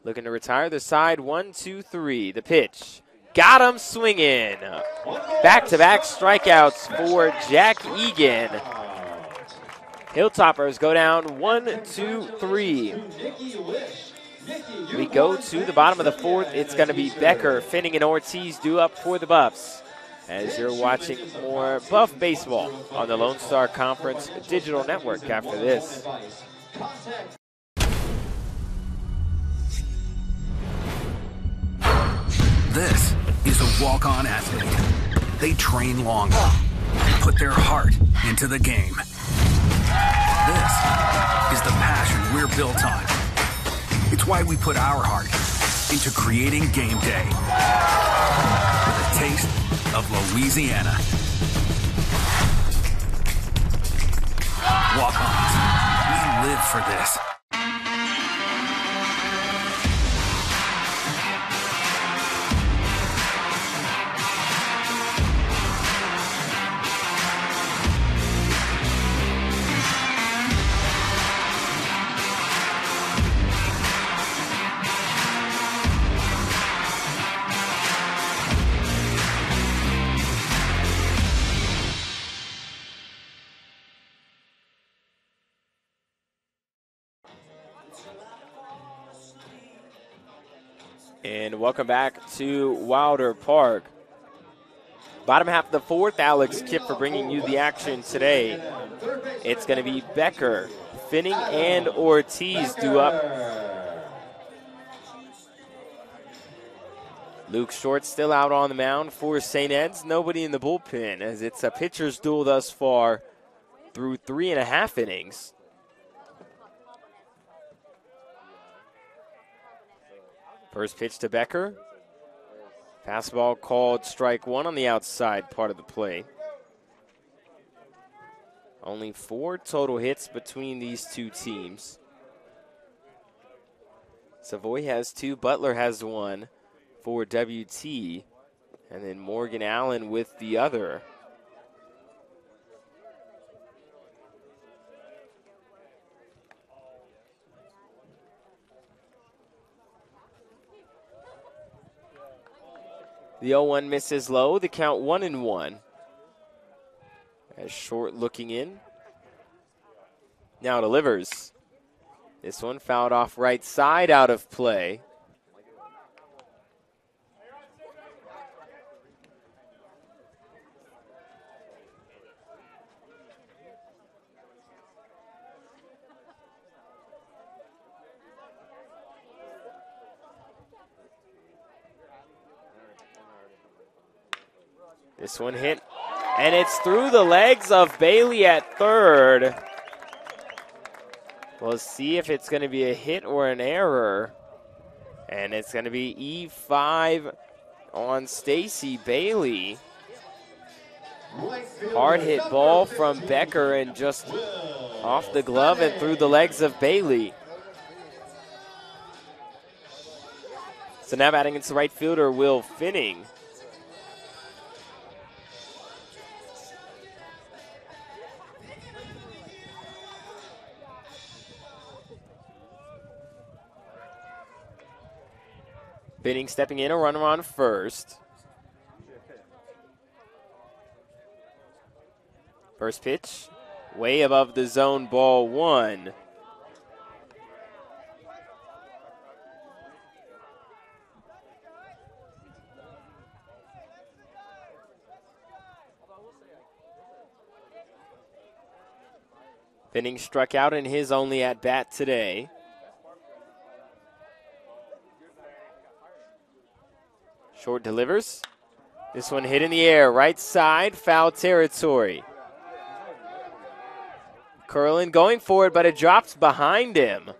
Looking to retire the side, 1-2-3. The pitch. Got him swinging. Back-to-back strikeouts for Jack Egan. Hilltoppers go down 1-2-3. We go to the bottom of the fourth. It's going to be Becker, Finning, and Ortiz due up for the Buffs. As you're watching more Buff baseball on the Lone Star Conference Digital Network after this. This is a walk-on athlete. They train longer, put their heart into the game. This is the passion we're built on. It's why we put our heart into creating game day. With a taste of Louisiana. Walk-ons. We live for this. And welcome back to Wilder Park. Bottom half of the fourth, Alex Kipfer bringing you the action today. It's going to be Becker, Finning, and Ortiz due up. Luke Short still out on the mound for St. Ed's. Nobody in the bullpen, as it's a pitcher's duel thus far through 3.5 innings. First pitch to Becker. Fastball called strike one on the outside part of the play. Only 4 total hits between these two teams. Savoy has 2, Butler has 1 for WT, and then Morgan Allen with the other. The 0-1 misses low. The count 1-1. As Short looking in. Now delivers. This one fouled off right side, out of play. This one hit, and it's through the legs of Bailey at third. We'll see if it's going to be a hit or an error. And it's going to be E5 on Stacy Bailey. Hard hit ball from Becker and just off the glove and through the legs of Bailey. So now batting against the right fielder, Will Finning. Finning stepping in, a runner on first. First pitch, way above the zone, ball one. Finning struck out in his only at-bat today. Short delivers. This one hit in the air, right side, foul territory. Curlin going for it, but it drops behind him.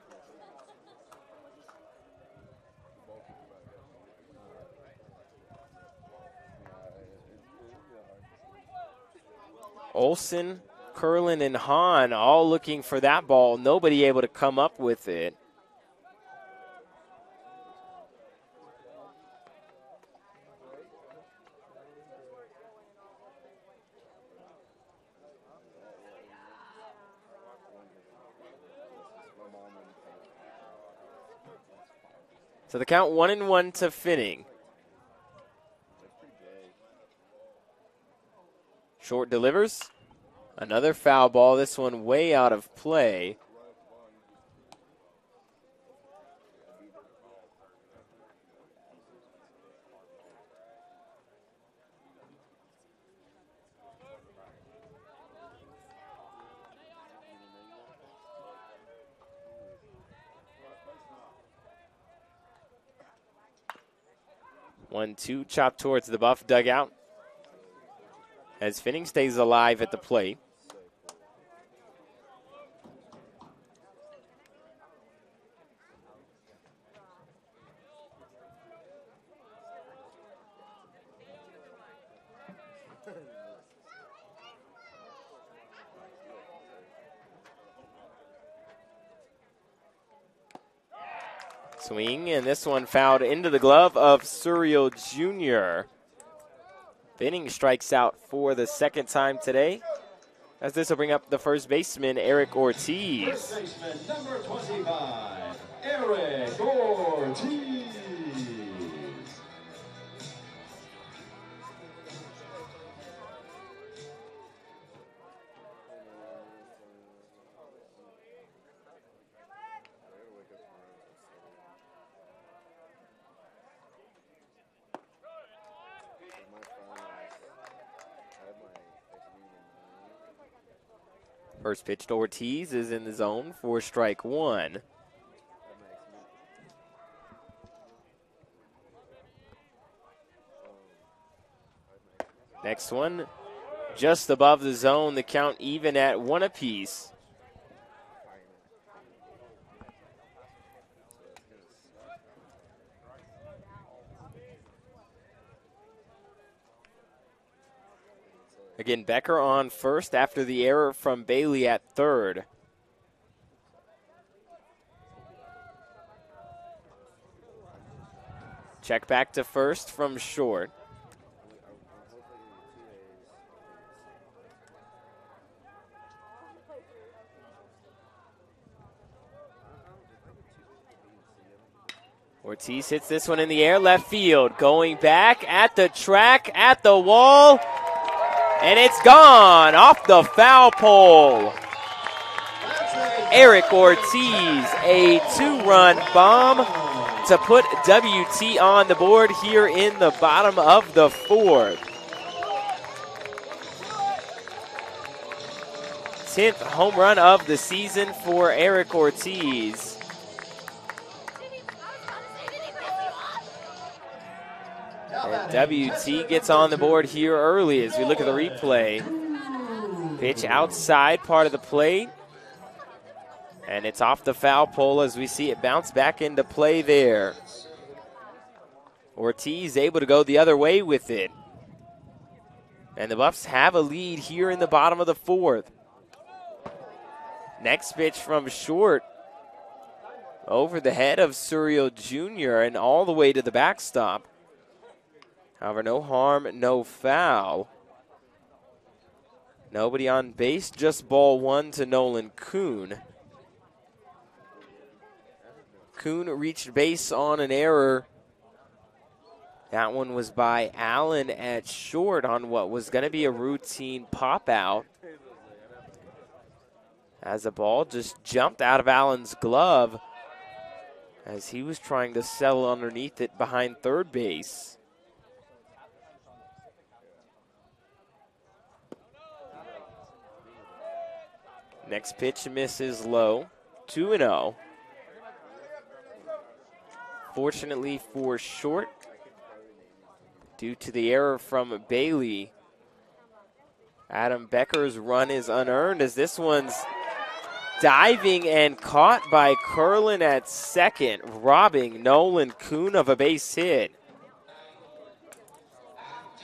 Olsen, Curlin, and Hahn all looking for that ball. Nobody able to come up with it. So the count 1-1 to Finning. Short delivers. Another foul ball, this one way out of play. One-two, chop towards the Buff dugout. As Finning stays alive at the plate. Swing, and this one fouled into the glove of Surreal Jr. Finning strikes out for the second time today, as this will bring up the first baseman, Eric Ortiz. First baseman, number 25, Eric Ortiz. First pitch to Ortiz is in the zone for strike one. Next one, just above the zone, the count even at one apiece. Again, Becker on first after the error from Bailey at third. Check back to first from Short. Ortiz hits this one in the air, left field. Going back at the track, at the wall, and it's gone off the foul pole. Eric Ortiz, a 2-run bomb to put WT on the board here in the bottom of the 4th. 10th home run of the season for Eric Ortiz. And WT gets on the board here early as we look at the replay. Pitch outside part of the plate. And it's off the foul pole as we see it bounce back into play there. Ortiz able to go the other way with it. And the Buffs have a lead here in the bottom of the 4th. Next pitch from short. Over the head of Surreal Jr. and all the way to the backstop. However, no harm, no foul. Nobody on base, just ball 1 to Nolan Kuhn. Kuhn reached base on an error. That one was by Allen at short on what was going to be a routine pop out. As the ball just jumped out of Allen's glove as he was trying to settle underneath it behind third base. Next pitch misses low, 2-0. Fortunately for short, due to the error from Bailey, Adam Becker's run is unearned as this one's diving and caught by Curlin at second, robbing Nolan Kuhn of a base hit.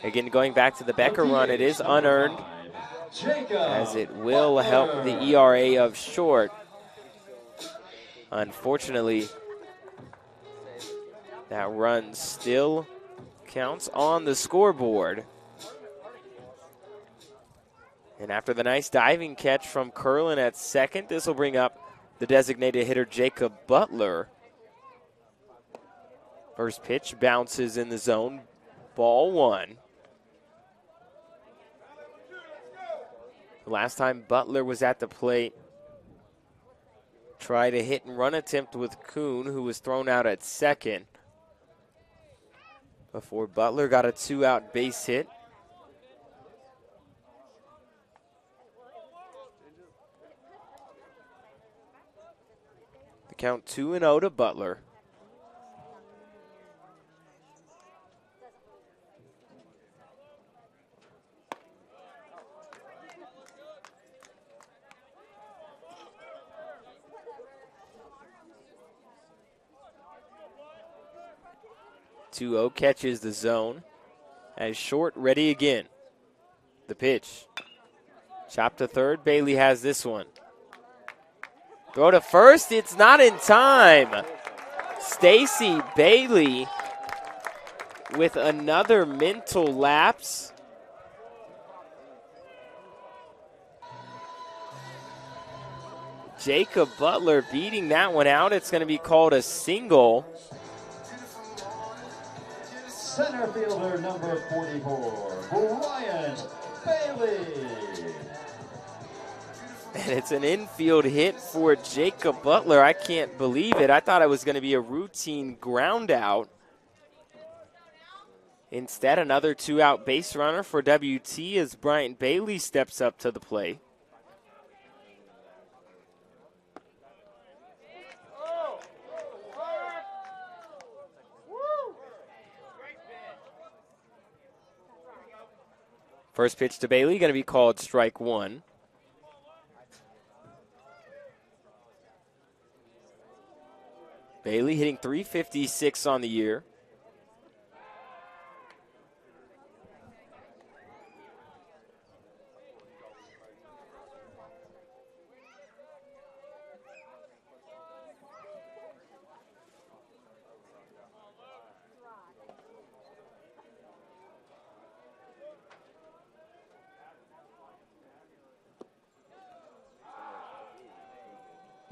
Again, going back to the Becker run, it is unearned as it will help the ERA of short. Unfortunately, that run still counts on the scoreboard. And after the nice diving catch from Curlin at second, this will bring up the designated hitter Jacob Butler. First pitch bounces in the zone, ball 1. Last time Butler was at the plate, tried a hit and run attempt with Kuhn, who was thrown out at second, before Butler got a 2-out base hit. The count 2-0 to Butler. Catches the zone as short ready again. The pitch. Chop to third. Bailey has this one. Throw to first. It's not in time. Stacy Bailey with another mental lapse. Jacob Butler beating that one out. It's going to be called a single. Center fielder number 44, Brian Bailey. And it's an infield hit for Jacob Butler. I can't believe it. I thought it was going to be a routine ground out. Instead, another 2-out base runner for WT as Bryant Bailey steps up to the plate. First pitch to Bailey, going to be called strike 1. Bailey hitting .356 on the year.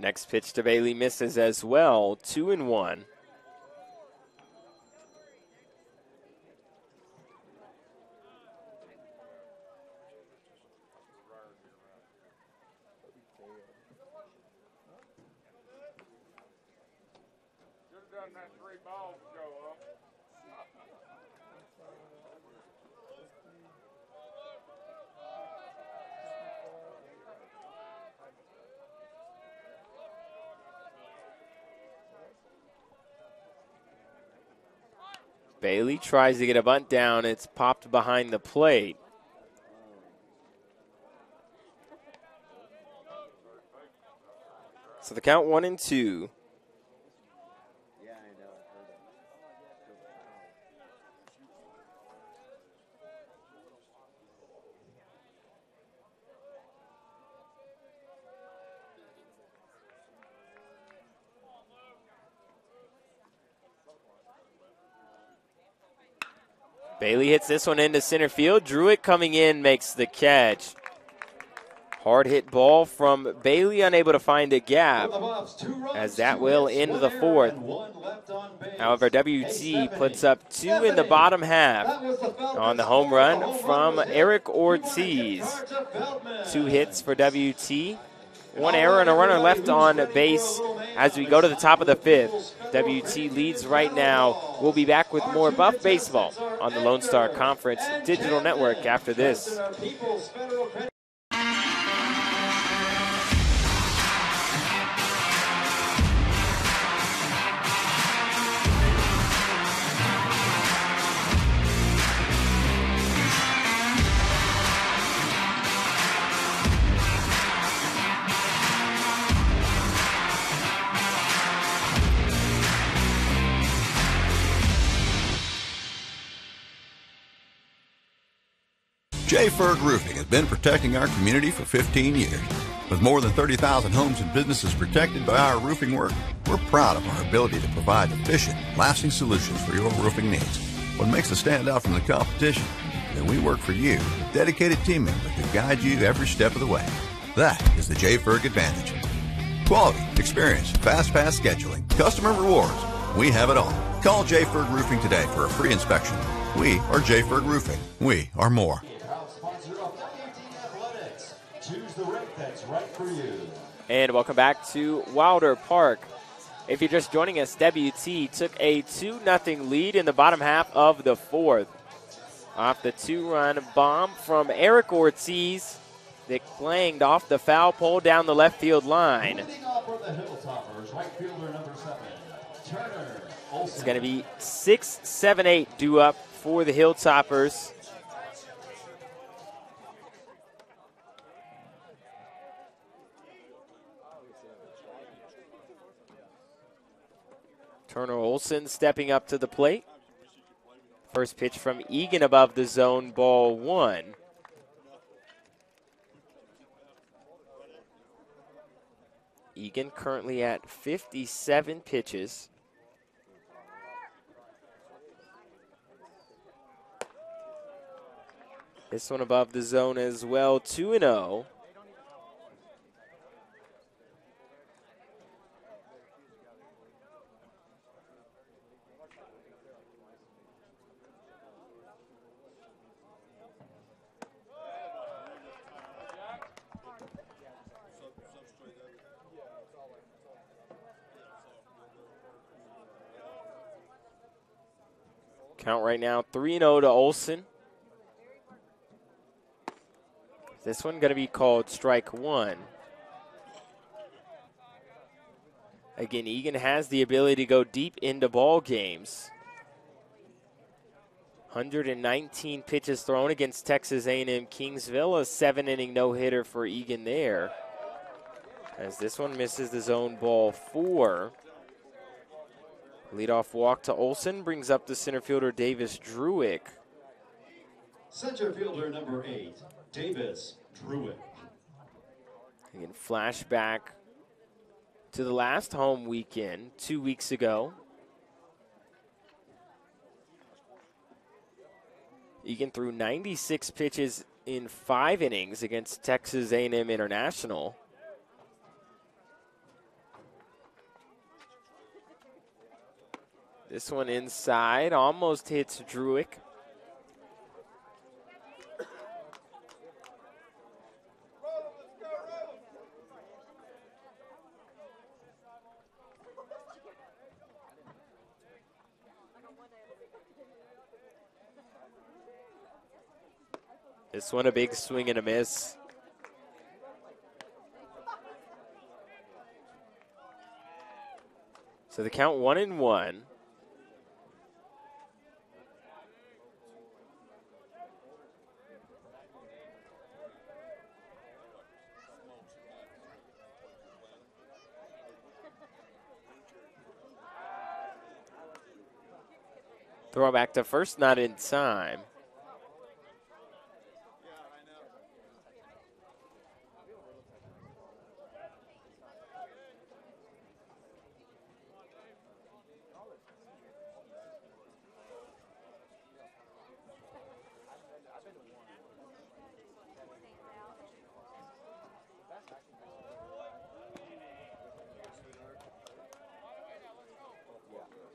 Next pitch to Bailey misses as well, 2-1. Bailey tries to get a bunt down. It's popped behind the plate. So the count 1-2. Bailey hits this one into center field. Druitt coming in makes the catch. Hard hit ball from Bailey, unable to find a gap, as that will end the fourth. However, WT puts up 2 in the bottom half on the home run from Eric Ortiz. 2 hits for WT. 1 error and a runner left on base as we go to the top of the 5th. WT leads right now. We'll be back with more Buff Baseball on the Lone Star Conference Digital Network after this. J. Ferg Roofing has been protecting our community for 15 years. With more than 30,000 homes and businesses protected by our roofing work, we're proud of our ability to provide efficient, lasting solutions for your roofing needs. What makes us stand out from the competition is that we work for you with dedicated team members who guide you every step of the way. That is the J. Ferg advantage. Quality, experience, fast pass scheduling, customer rewards. We have it all. Call J. Ferg Roofing today for a free inspection. We are J. Ferg Roofing. We are more. Choose the rate that's right for you. And welcome back to Wilder Park. If you're just joining us, WT took a 2-0 lead in the bottom half of the 4th. Off the 2-run bomb from Eric Ortiz, that clanged off the foul pole down the left field line. Leading off for the Hilltoppers, right fielder number 7, Turner Olsen. It's going to be 6-7-8 due up for the Hilltoppers. Turner Olsen stepping up to the plate. First pitch from Egan above the zone, ball 1. Egan currently at 57 pitches. This one above the zone as well, 2-0. Count right now 3-0 to Olsen. This one going to be called strike 1. Again, Egan has the ability to go deep into ball games. 119 pitches thrown against Texas A&M Kingsville. A 7-inning no-hitter for Egan there. As this one misses the zone, ball 4. Leadoff walk to Olsen brings up the center fielder Davis Druick. Center fielder number 8, Davis Druick. Again, flashback to the last home weekend 2 weeks ago. Egan threw 96 pitches in 5 innings against Texas A&M International. This one inside, almost hits Druick. This one a big swing and a miss. So the count 1-1. Throw back to first, not in time.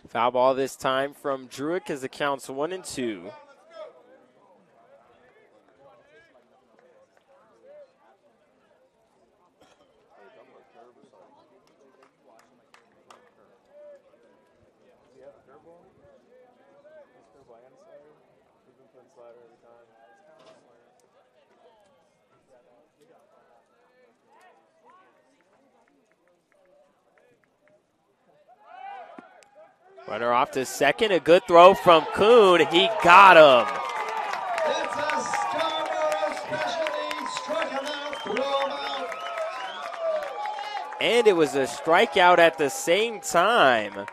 Foul ball this time from Druick as it counts 1-2. Runner off to second. A good throw from Kuhn. He got him. It's a Scarborough specialty. Struck him out, threw him out. And it was a strikeout at the same time.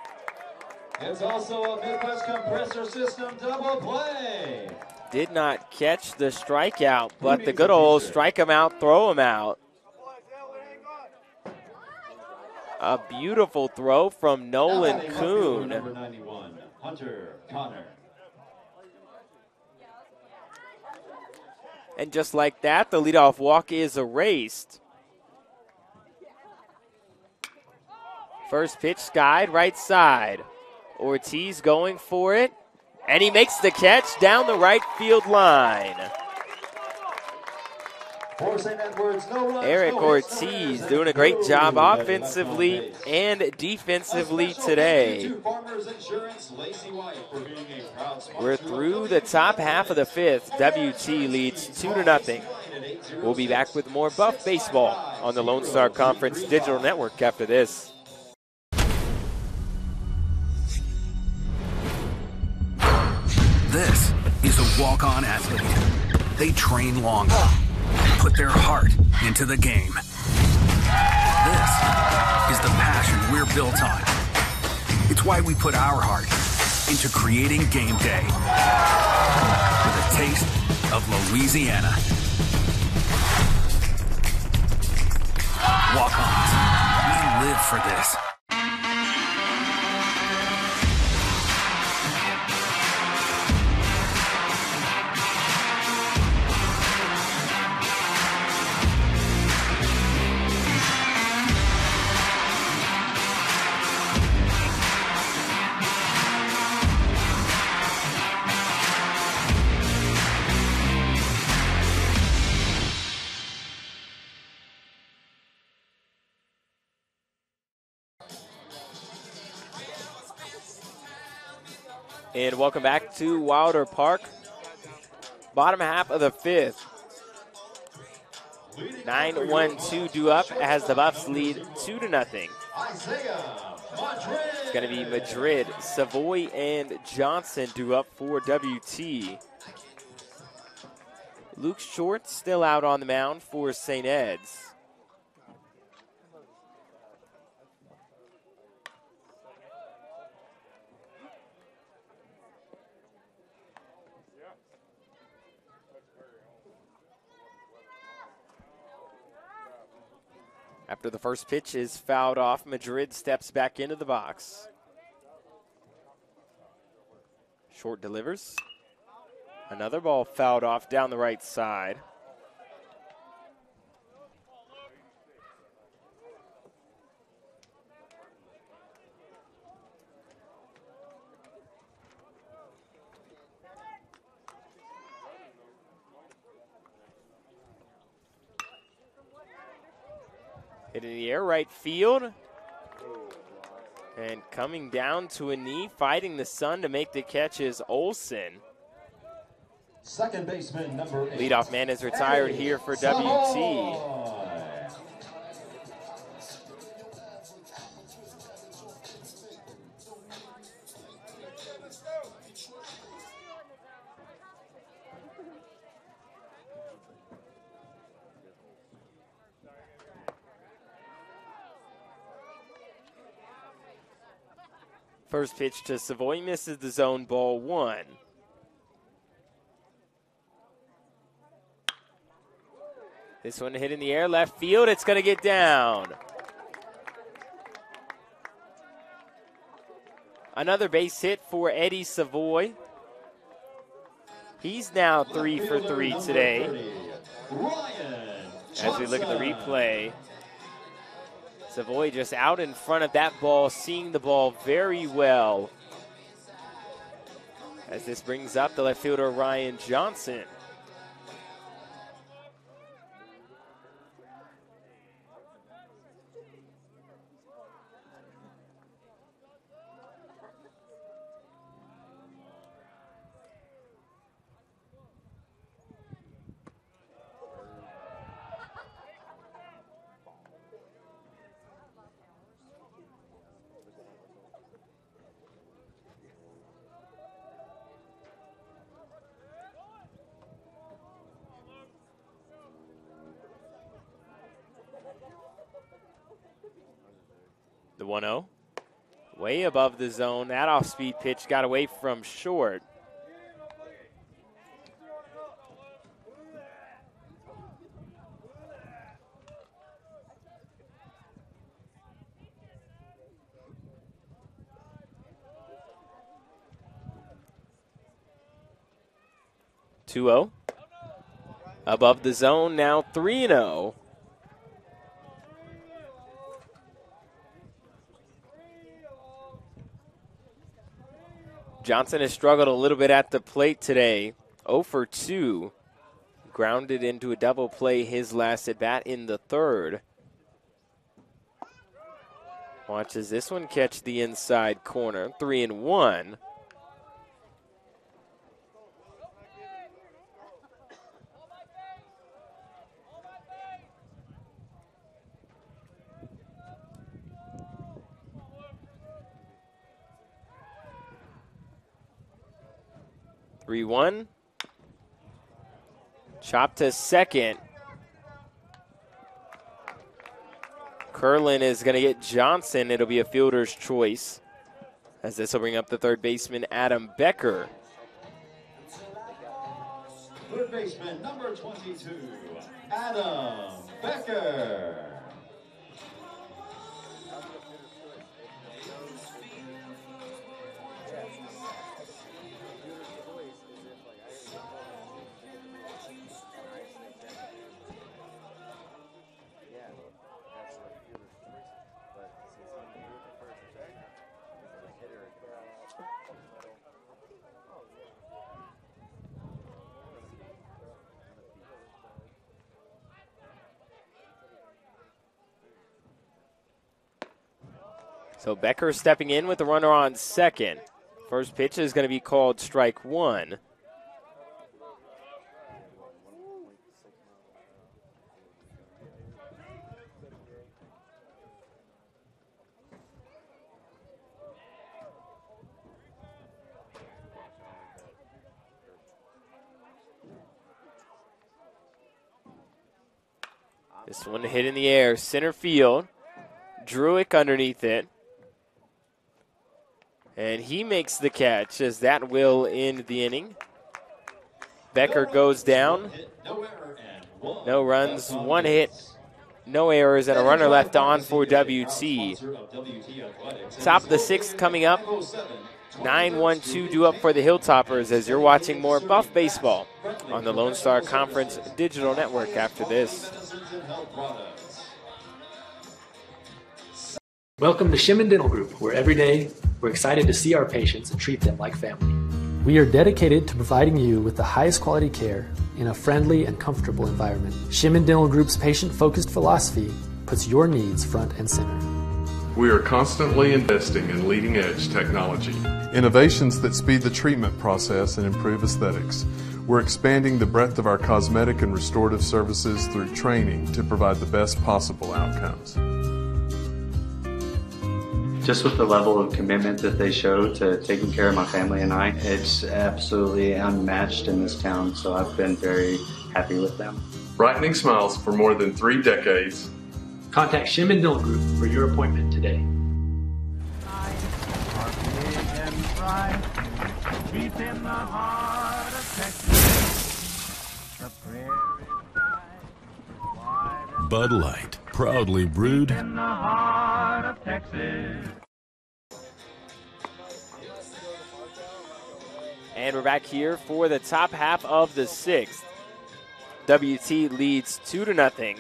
It's also a Midwest compressor system double play. Did not catch the strikeout, but the good old strike him out, throw him out. A beautiful throw from Nolan Kuhn. Number 91, Hunter Connor. And just like that, the leadoff walk is erased. First pitch skied right side. Ortiz going for it, and he makes the catch down the right field line. For St. Edwards, no runs, Eric no hits, Ortiz doing a great job offensively and defensively today. We're through the top half of the fifth. WT leads 2-0. We'll be back with more Buff Baseball on the Lone Star Conference Digital Network after this. This is a walk-on athlete. They train longer, put their heart into the game. This is the passion we're built on. It's why we put our heart into creating game day with a taste of Louisiana. Walk-ons, we live for this. And welcome back to Wilder Park. Bottom half of the fifth. 9-1-2 due up as the Buffs lead 2-0. It's going to be Madrid, Savoy, and Johnson due up for WT. Luke Short still out on the mound for St. Ed's. After the first pitch is fouled off, Madrid steps back into the box. Short delivers. Another ball fouled off down the right side. Hit in the air, right field. And coming down to a knee, fighting the sun to make the catch is Olsen. Second baseman, number 8. Leadoff man is retired here for WT. First pitch to Savoy, misses the zone, ball 1. This one hit in the air, left field, it's going to get down. Another base hit for Eddie Savoy. He's now 3 for 3 today. As we look at the replay, Savoy just out in front of that ball, seeing the ball very well. As this brings up the left fielder, Ryan Johnson. The 1-0. Way above the zone. That off-speed pitch got away from short. (2-0). Above the zone, now 3-0. Johnson has struggled a little bit at the plate today. 0 for 2. Grounded into a double play his last at bat in the third. Watches this one catch the inside corner. 3-1. Chop to second. Curlin is going to get Johnson. It'll be a fielder's choice, as this will bring up the third baseman, Adam Becker. Third baseman, number 22, Adam Becker. So Becker stepping in with the runner on second. First pitch is going to be called strike 1. This one hit in the air, center field. Druick underneath it. And he makes the catch, as that will end the inning. Becker goes down. No runs, 1 hit, no errors, and a runner left on for WT. Top of the 6th coming up. 9-1-2 due up for the Hilltoppers, as you're watching more Buff Baseball on the Lone Star Conference Digital Network after this. Welcome to Shimon Dental Group, where every day we're excited to see our patients and treat them like family. We are dedicated to providing you with the highest quality care in a friendly and comfortable environment. Shimon Dental Group's patient-focused philosophy puts your needs front and center. We are constantly investing in leading-edge technology. Innovations that speed the treatment process and improve aesthetics. We're expanding the breadth of our cosmetic and restorative services through training to provide the best possible outcomes. Just with the level of commitment that they show to taking care of my family and I, it's absolutely unmatched in this town, so I've been very happy with them. Brightening smiles for more than 3 decades. Contact Shim and Dillon Group for your appointment today. Bud Light, proudly brewed in the heart of Texas. And we're back here for the top half of the 6th. WT leads 2-0.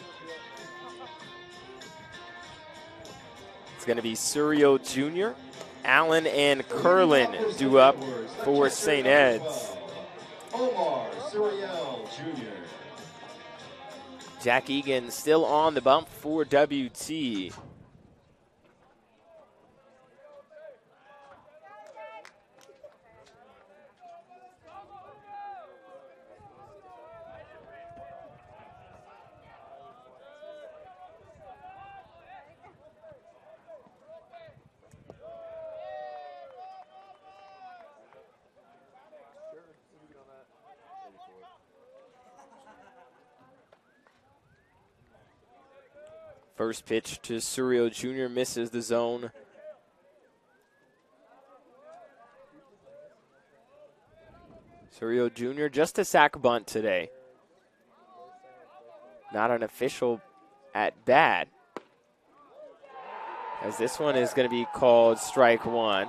It's going to be Suryo Jr., Allen, and Curlin due up for St. Ed's. Omar Suryo Jr. Jack Egan still on the bump for WT. First pitch to Suryo Jr. misses the zone. Suryo Jr. just a sack bunt today. Not an official at bat, as this one is going to be called strike 1.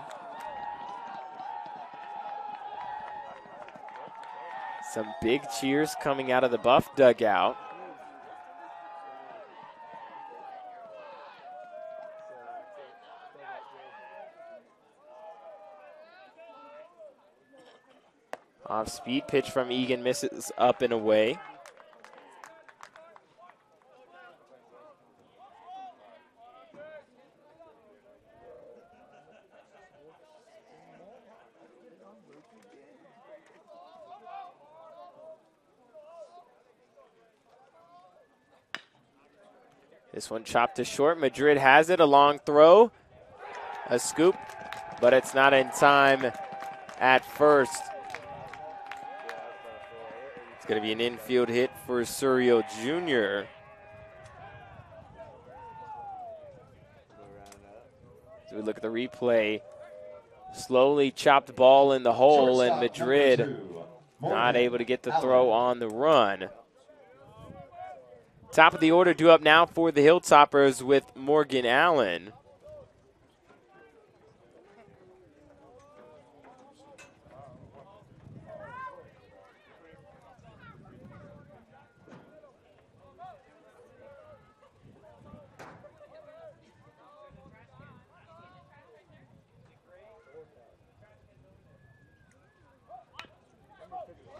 Some big cheers coming out of the Buff dugout. Off-speed pitch from Egan misses up and away. This one chopped to short. Madrid has it. A long throw. A scoop, but it's not in time at first. It's going to be an infield hit for Suryo Jr. So we look at the replay. Slowly chopped ball in the hole, and Madrid not able to get the throw on the run. Top of the order due up now for the Hilltoppers with Morgan Allen.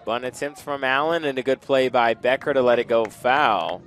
Bunt attempt from Allen and a good play by Becker to let it go foul.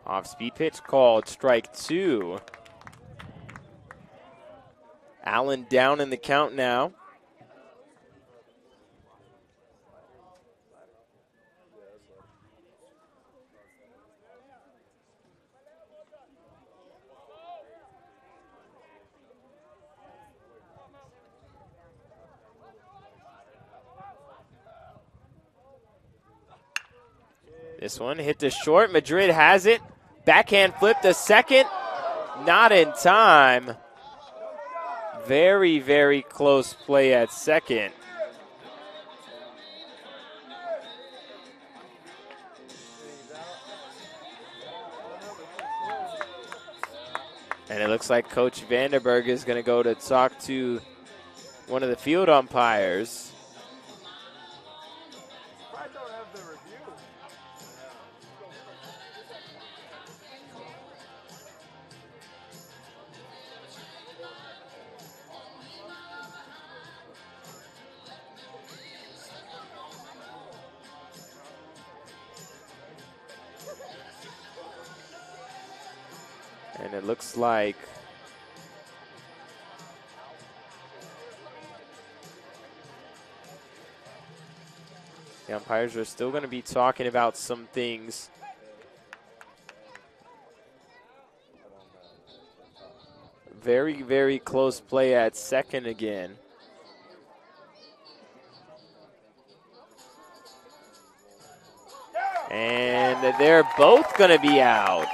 Off-speed pitch called strike 2. Allen down in the count now. This one hit to short. Madrid has it. Backhand flip to second. Not in time. Very, very close play at second. And it looks like Coach Vandenberg is going to go to talk to one of the field umpires. And it looks like the umpires are still going to be talking about some things. Very, very close play at second again. And they're both going to be out.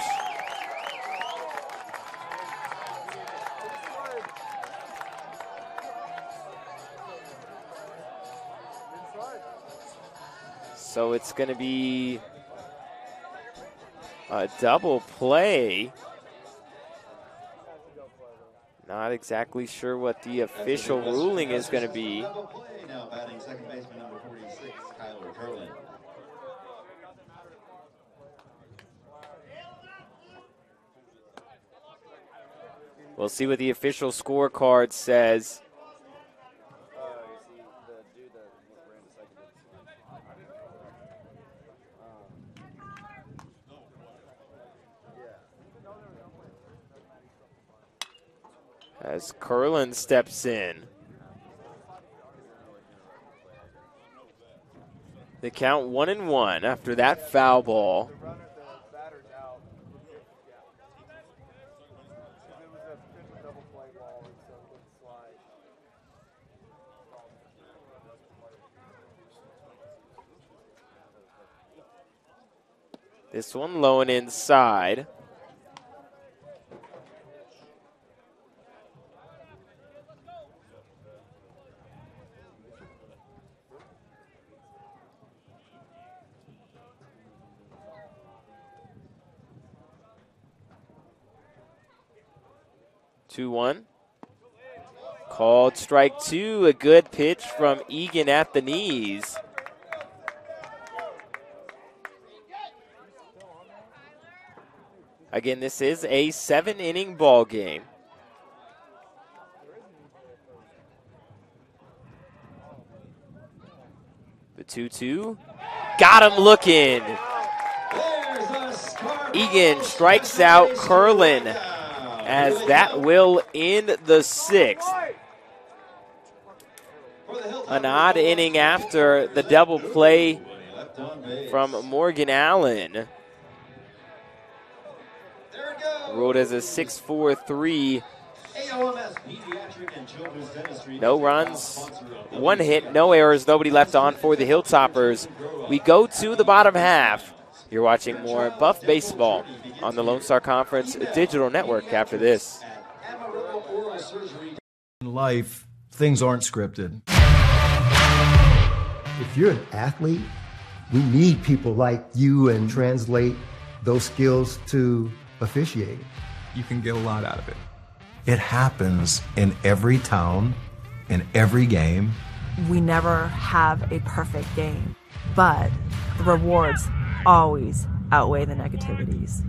So it's going to be a double play. Not exactly sure what the official ruling is going to be. Now batting second baseman number 46, Kyler Curlin. We'll see what the official scorecard says. As Curlin steps in. They count 1-1 after that foul ball. This one low and inside. Two-one. Called strike two. A good pitch from Egan at the knees. Again, this is a 7-inning ball game. The 2-2. Got him looking. Egan strikes out Curlin as that will end the sixth. An odd inning after the double play from Morgan Allen. Ruled as a 6-4-3. No runs, one hit, no errors, nobody left on for the Hilltoppers. We go to the bottom half. You're watching more Buff Baseball on the Lone Star Conference Digital Network after this. In life, things aren't scripted. If you're an athlete, we need people like you and translate those skills to officiating. You can get a lot out of it. It happens in every town, in every game. We never have a perfect game, but the rewards always outweigh the negativities.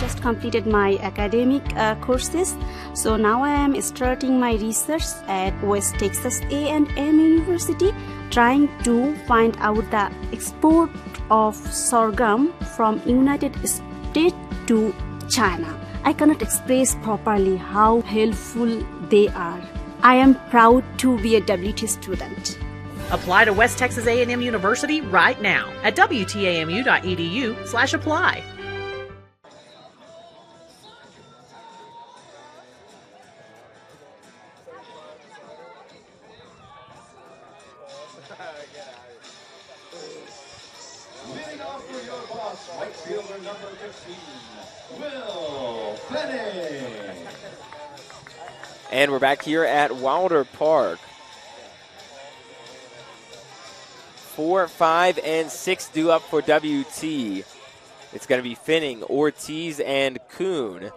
Just completed my academic courses, so now I am starting my research at West Texas A&M University, trying to find out the export of sorghum from United States to China. I cannot express properly how helpful they are. I am proud to be a WT student. Apply to West Texas A&M University right now at wtamu.edu/apply. Leading off for your boss, right fielder number 15, Will Benning. And we're back here at Wilder Park. 4, 5, and 6 due up for WT. It's going to be Finning, Ortiz, and Kuhn.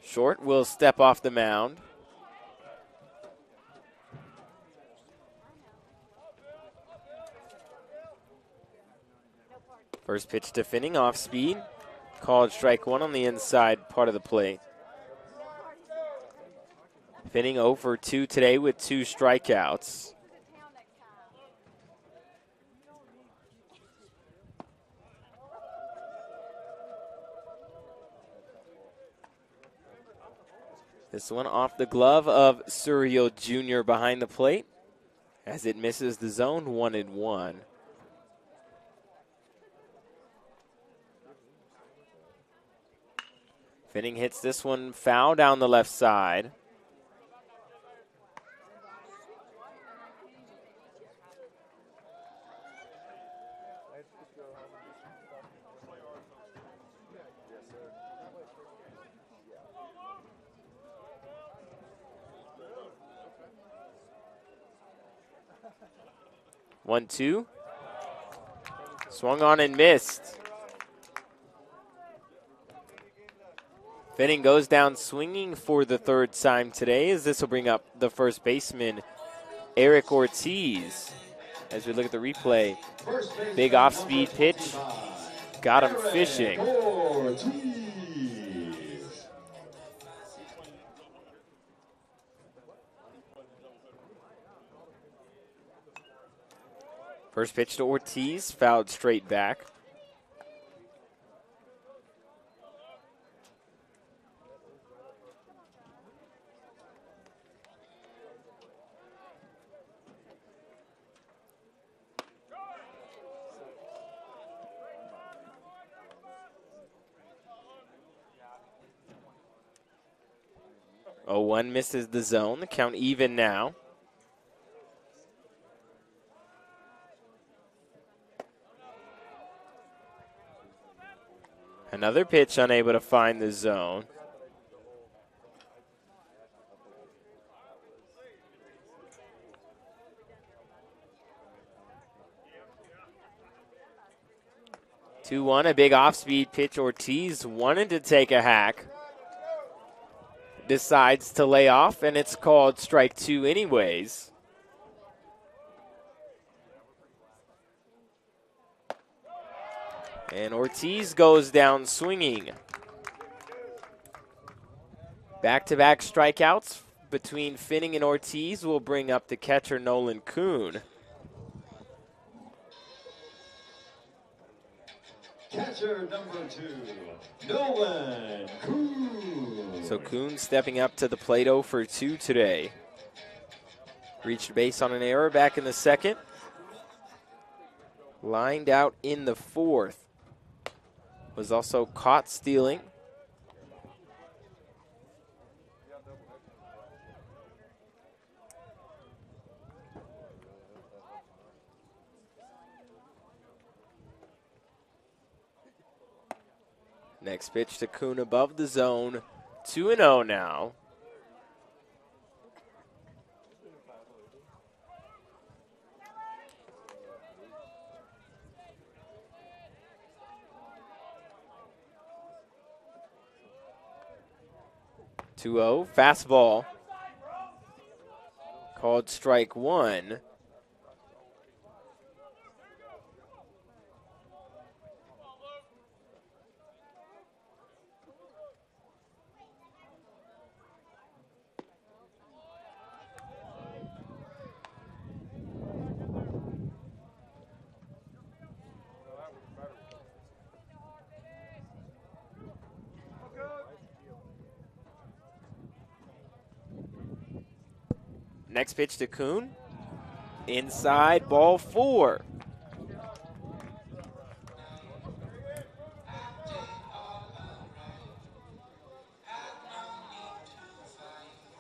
Short will step off the mound. First pitch to Finning, off speed. Called strike one on the inside part of the plate. Finning 0 for 2 today with 2 strikeouts. This one off the glove of Surreal Jr. behind the plate as it misses the zone, 1-1. Finning hits this one foul down the left side. One, two. Swung on and missed. Finning goes down swinging for the third time today, as this will bring up the first baseman, Eric Ortiz. As we look at the replay, big off-speed pitch, got him fishing. First pitch to Ortiz, fouled straight back. One misses the zone. The count even now. Another pitch unable to find the zone. Two one, a big off-speed pitch. Ortiz wanted to take a hack. Decides to lay off, and it's called strike two anyways. And Ortiz goes down swinging. Back-to-back strikeouts between Finning and Ortiz will bring up the catcher Nolan Kuhn. Catcher number 2, Nolan Kuhn. So Kuhn stepping up to the plate 0 for 2 today. Reached base on an error back in the second. Lined out in the fourth. Was also caught stealing. Next pitch to Kuhn above the zone. 2-0 now. Fastball. Called strike one. Next pitch to Kuhn. Inside, ball 4.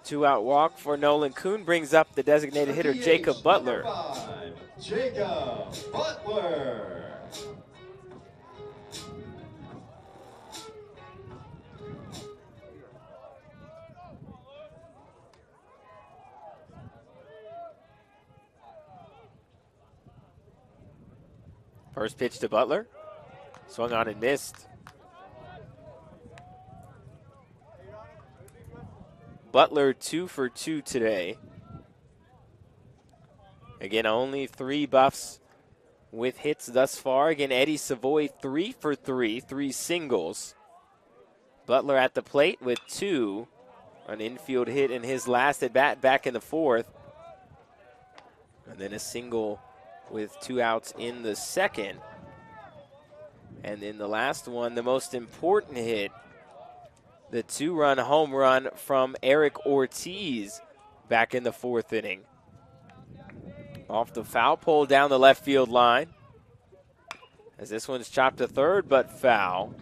Two-out walk for Nolan Kuhn brings up the designated hitter, Jacob Butler. Jacob Butler. First pitch to Butler. Swung on and missed. Butler 2 for 2 today. Again, only 3 Buffs with hits thus far. Again, Eddie Savoy 3 for 3, 3 singles. Butler at the plate with 2. An infield hit in his last at bat back in the 4th. And then a single with 2 outs in the 2nd. And in the last one, the most important hit, the 2-run home run from Eric Ortiz back in the 4th inning. Off the foul pole down the left field line. As this one's chopped to third, but foul.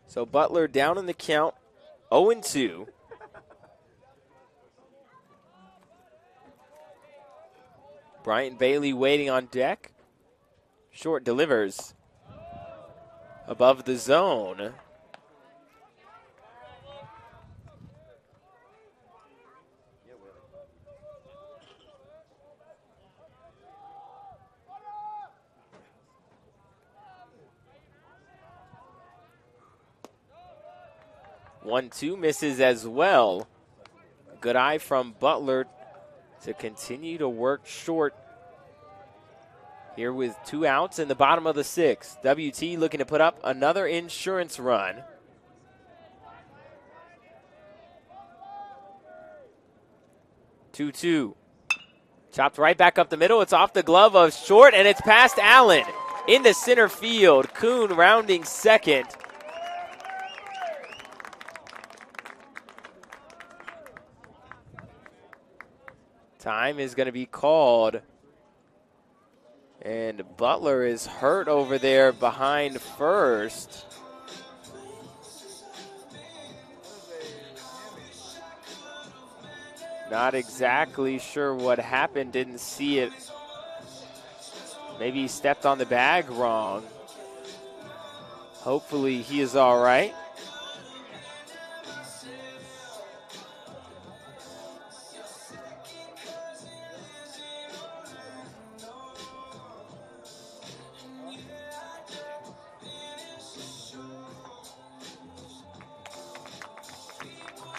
So Butler down in the count, 0-2. Bryant Bailey waiting on deck. Short delivers above the zone. One-two misses as well. Good eye from Butler to continue to work short here with 2 outs in the bottom of the 6th. WT looking to put up another insurance run. Two. Chopped right back up the middle. It's off the glove of short, and it's past Allen into center field. Kuhn rounding second. Time is going to be called. And Butler is hurt over there behind first. Not exactly sure what happened, didn't see it. Maybe he stepped on the bag wrong. Hopefully he is all right.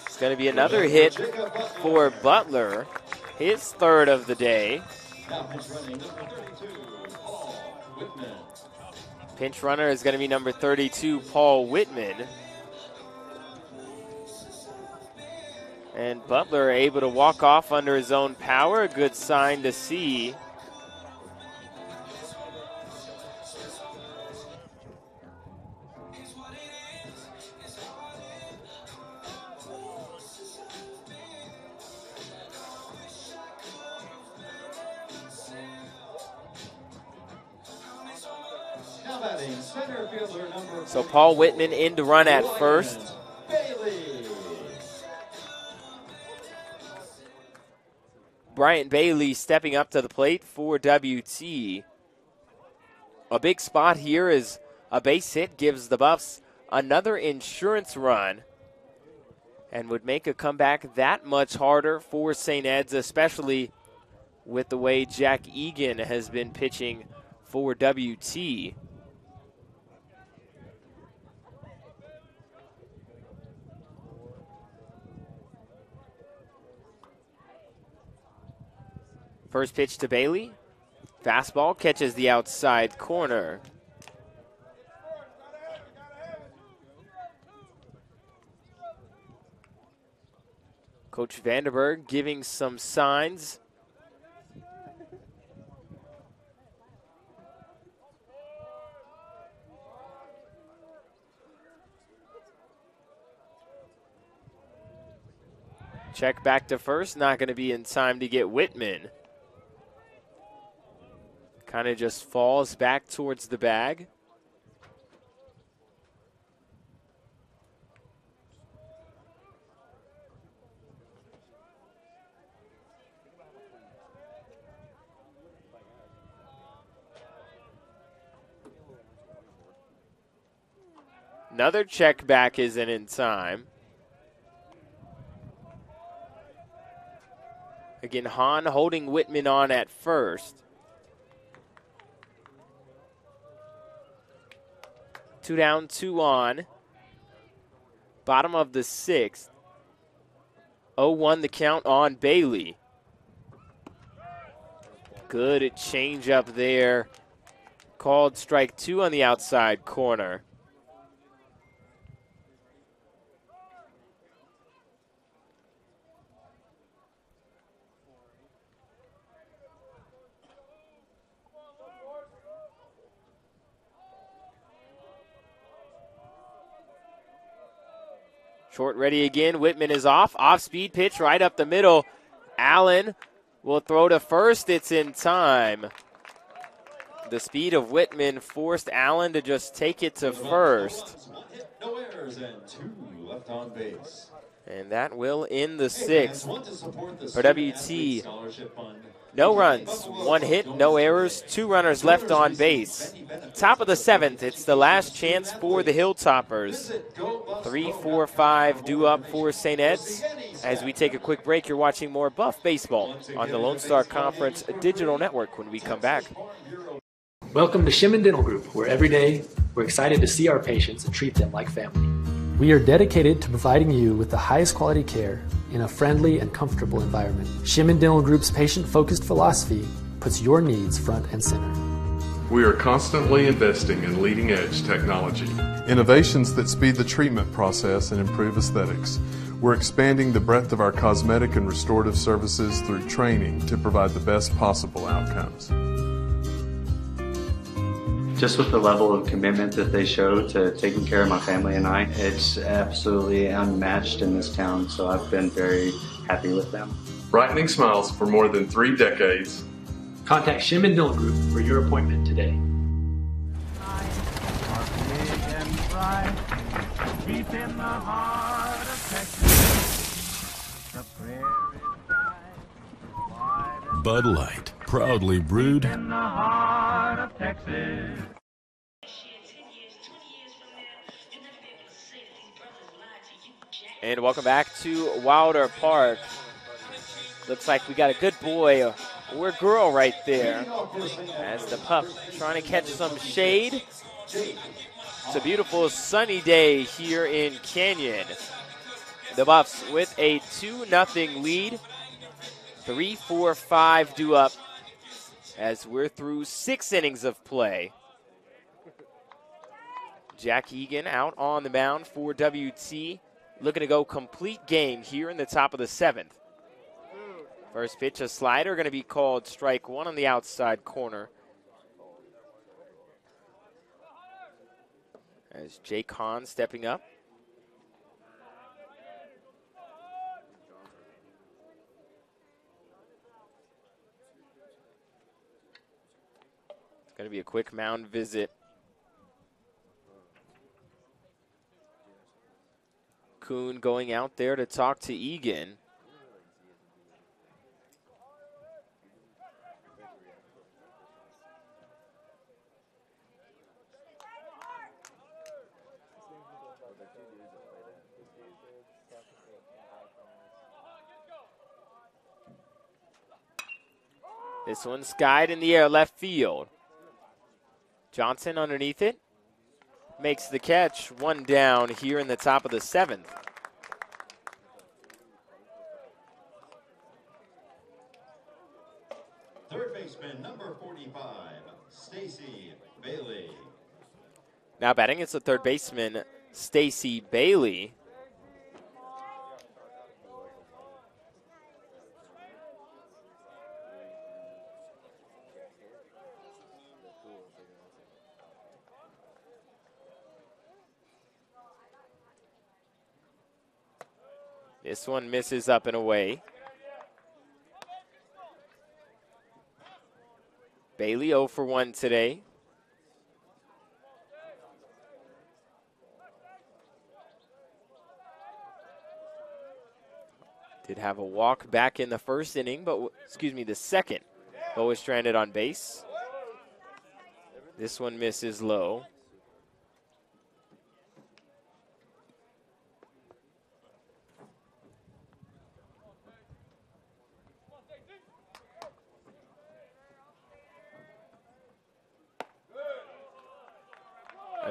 It's going to be another hit for Butler, his 3rd of the day. Pinch runner is going to be number 32, Paul Whitman. And Butler able to walk off under his own power, a good sign to see. So Paul Whitman in to run at first. Bryant Bailey stepping up to the plate for WT. A big spot here is a base hit gives the Buffs another insurance run and would make a comeback that much harder for St. Ed's, especially with the way Jack Egan has been pitching for WT. First pitch to Bailey. Fastball catches the outside corner. Coach Vanderberg giving some signs. Check back to first. Not going to be in time to get Whitman. Kind of just falls back towards the bag. Another check back isn't in time. Again, Hahn holding Whitman on at first. 2 down, 2 on. Bottom of the 6th. 0-1 the count on Bailey. Good change up there. Called strike 2 on the outside corner. Short ready again. Whitman is off. Off-speed pitch right up the middle. Allen will throw to first. It's in time. The speed of Whitman forced Allen to just take it to first. No errors and 2 left on base. And that will end the 6th. For WT, no runs, 1 hit, no errors, 2 runners left on base. Top of the 7th, it's the last chance for the Hilltoppers. 3-4-5 due up for St. Ed's. As we take a quick break, you're watching more Buff Baseball on the Lone Star Conference Digital Network when we come back. Welcome to Shimon Dental Group, where every day we're excited to see our patients and treat them like family. We are dedicated to providing you with the highest quality care in a friendly and comfortable environment. Shimon Dental Group's patient-focused philosophy puts your needs front and center. We are constantly investing in leading-edge technology. Innovations that speed the treatment process and improve aesthetics. We're expanding the breadth of our cosmetic and restorative services through training to provide the best possible outcomes. Just with the level of commitment that they show to taking care of my family and I, it's absolutely unmatched in this town, so I've been very happy with them. Brightening smiles for more than 3 decades. Contact Shimon Dental Group for your appointment today. Bud Light, proudly brewed in the heart of Texas. And welcome back to Wilder Park. Looks like we got a good boy or girl right there. As the pup trying to catch some shade. It's a beautiful sunny day here in Canyon. The Buffs with a 2-0 lead. 3-4-5 due up as we're through 6 innings of play. Jack Egan out on the mound for WT. Looking to go complete game here in the top of the 7th. First pitch, a slider, going to be called strike 1 on the outside corner. As Jake Hahn stepping up. It's going to be a quick mound visit. Kuhn going out there to talk to Egan. This one skied in the air, left field. Johnson underneath it. Makes the catch, 1 down here in the top of the 7th. Third baseman, number 45, Stacy Bailey. Now batting, it's the third baseman, Stacy Bailey. This one misses up and away. Bailey 0 for 1 today. Did have a walk back in the first inning, but the second, but was stranded on base. This one misses low.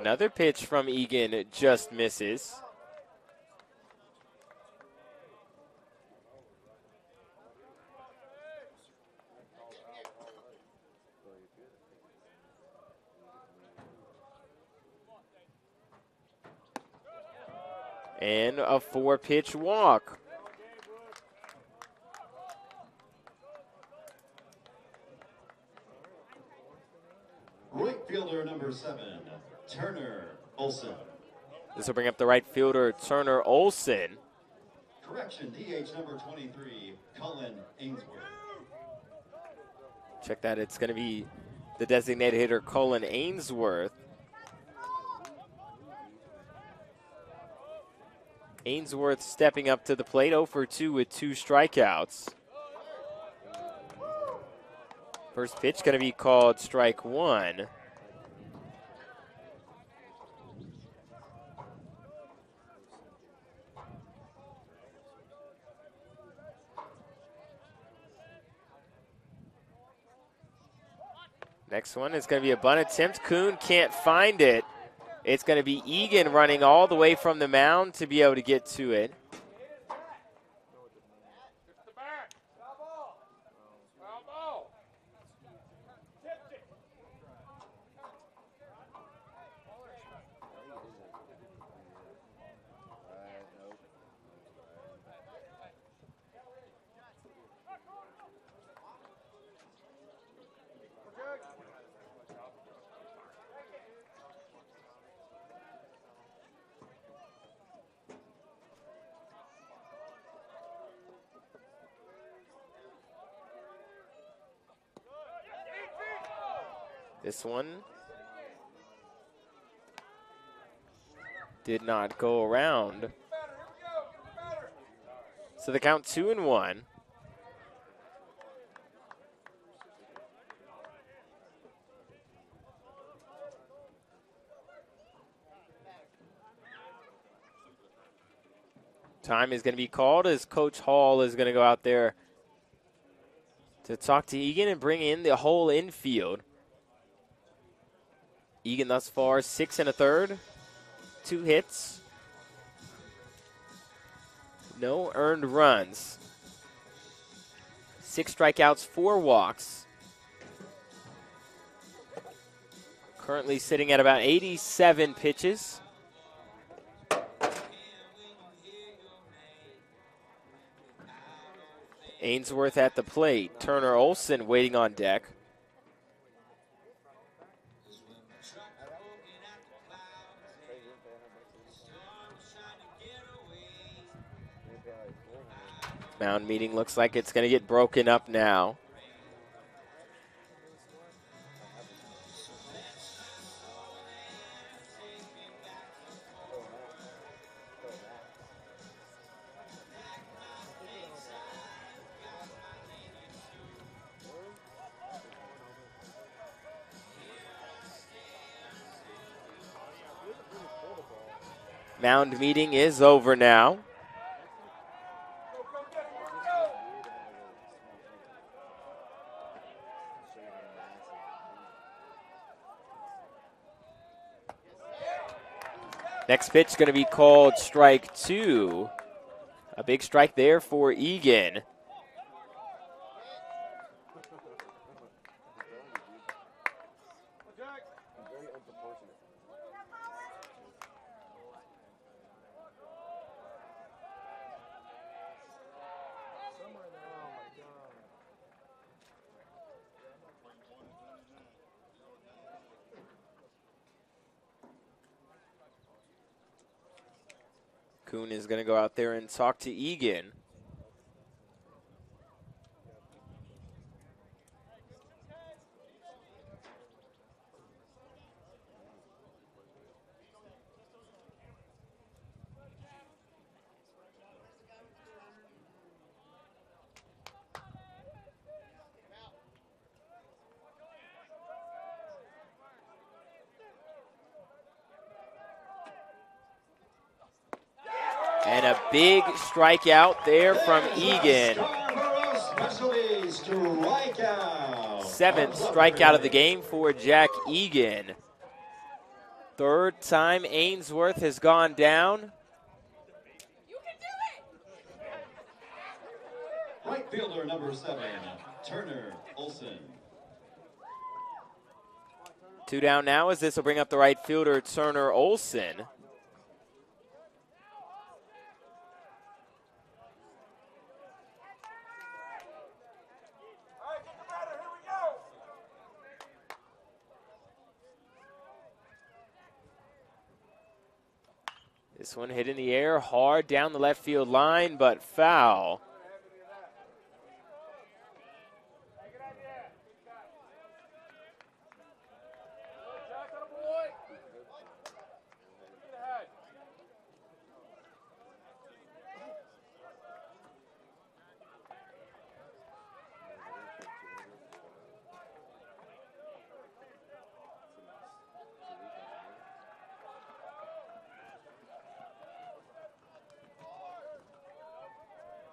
Another pitch from Egan just misses. And a 4-pitch walk. Right fielder number 7, Turner Olson. This will bring up the right fielder, Turner Olson. Correction, DH number 23, Colin Ainsworth. Check that, it's going to be the designated hitter, Colin Ainsworth. Ainsworth stepping up to the plate, 0 for 2 with 2 strikeouts. First pitch going to be called strike 1. Next one is going to be a bunt attempt. Kuhn can't find it. It's going to be Egan running all the way from the mound to be able to get to it. This one did not go around. So the count 2-1. Time is going to be called as Coach Hall is going to go out there to talk to Egan and bring in the whole infield. Egan thus far 6 1/3, 2 hits, no earned runs, 6 strikeouts, 4 walks. Currently sitting at about 87 pitches. Ainsworth at the plate. Turner Olson waiting on deck. Mound meeting looks like it's going to get broken up now. Mound meeting is over now. Next pitch going to be called strike 2. A big strike there for Egan. Kuhn is going to go out there and talk to Egan. And a big strikeout there from Egan. 7th strikeout of the game for Jack Egan. Third time Ainsworth has gone down. Right fielder number 7, Turner Olson. 2 down now as this will bring up the right fielder, Turner Olson. This one hit in the air hard down the left field line, but foul.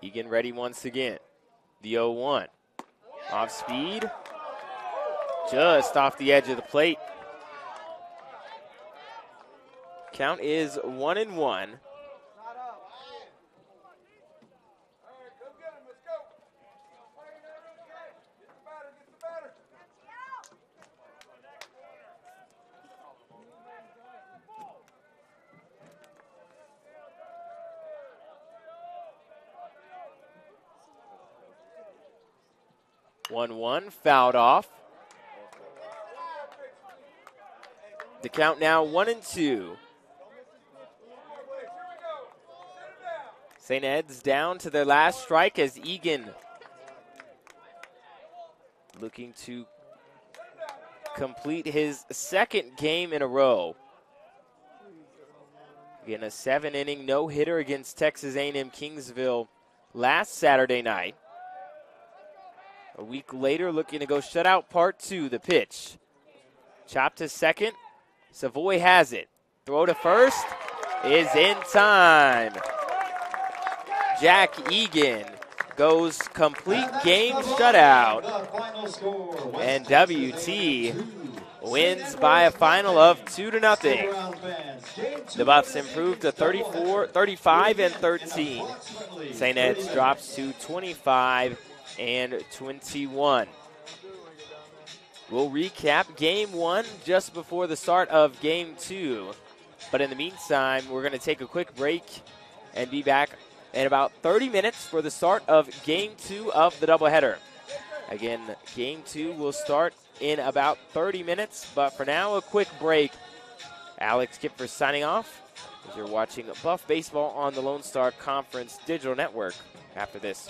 Egan ready once again. The 0-1. Off speed. Just off the edge of the plate. Count is 1-1. One fouled off. The count now 1-2. St. Ed's down to their last strike as Egan looking to complete his second game in a row. Again, a 7-inning no-hitter against Texas A&M Kingsville last Saturday night. A week later, looking to go shutout part 2, the pitch. Chop to second. Savoy has it. Throw to first is in time. Jack Egan goes complete game shutout. And WT wins by a final of 2-0. The Buffs improved to 35-13. St. Ed's drops to 25-21. We'll recap Game 1 just before the start of Game 2. But in the meantime, we're going to take a quick break and be back in about 30 minutes for the start of Game 2 of the doubleheader. Again, Game 2 will start in about 30 minutes. But for now, a quick break. Alex Kipfer signing off as you're watching Buff Baseball on the Lone Star Conference Digital Network after this.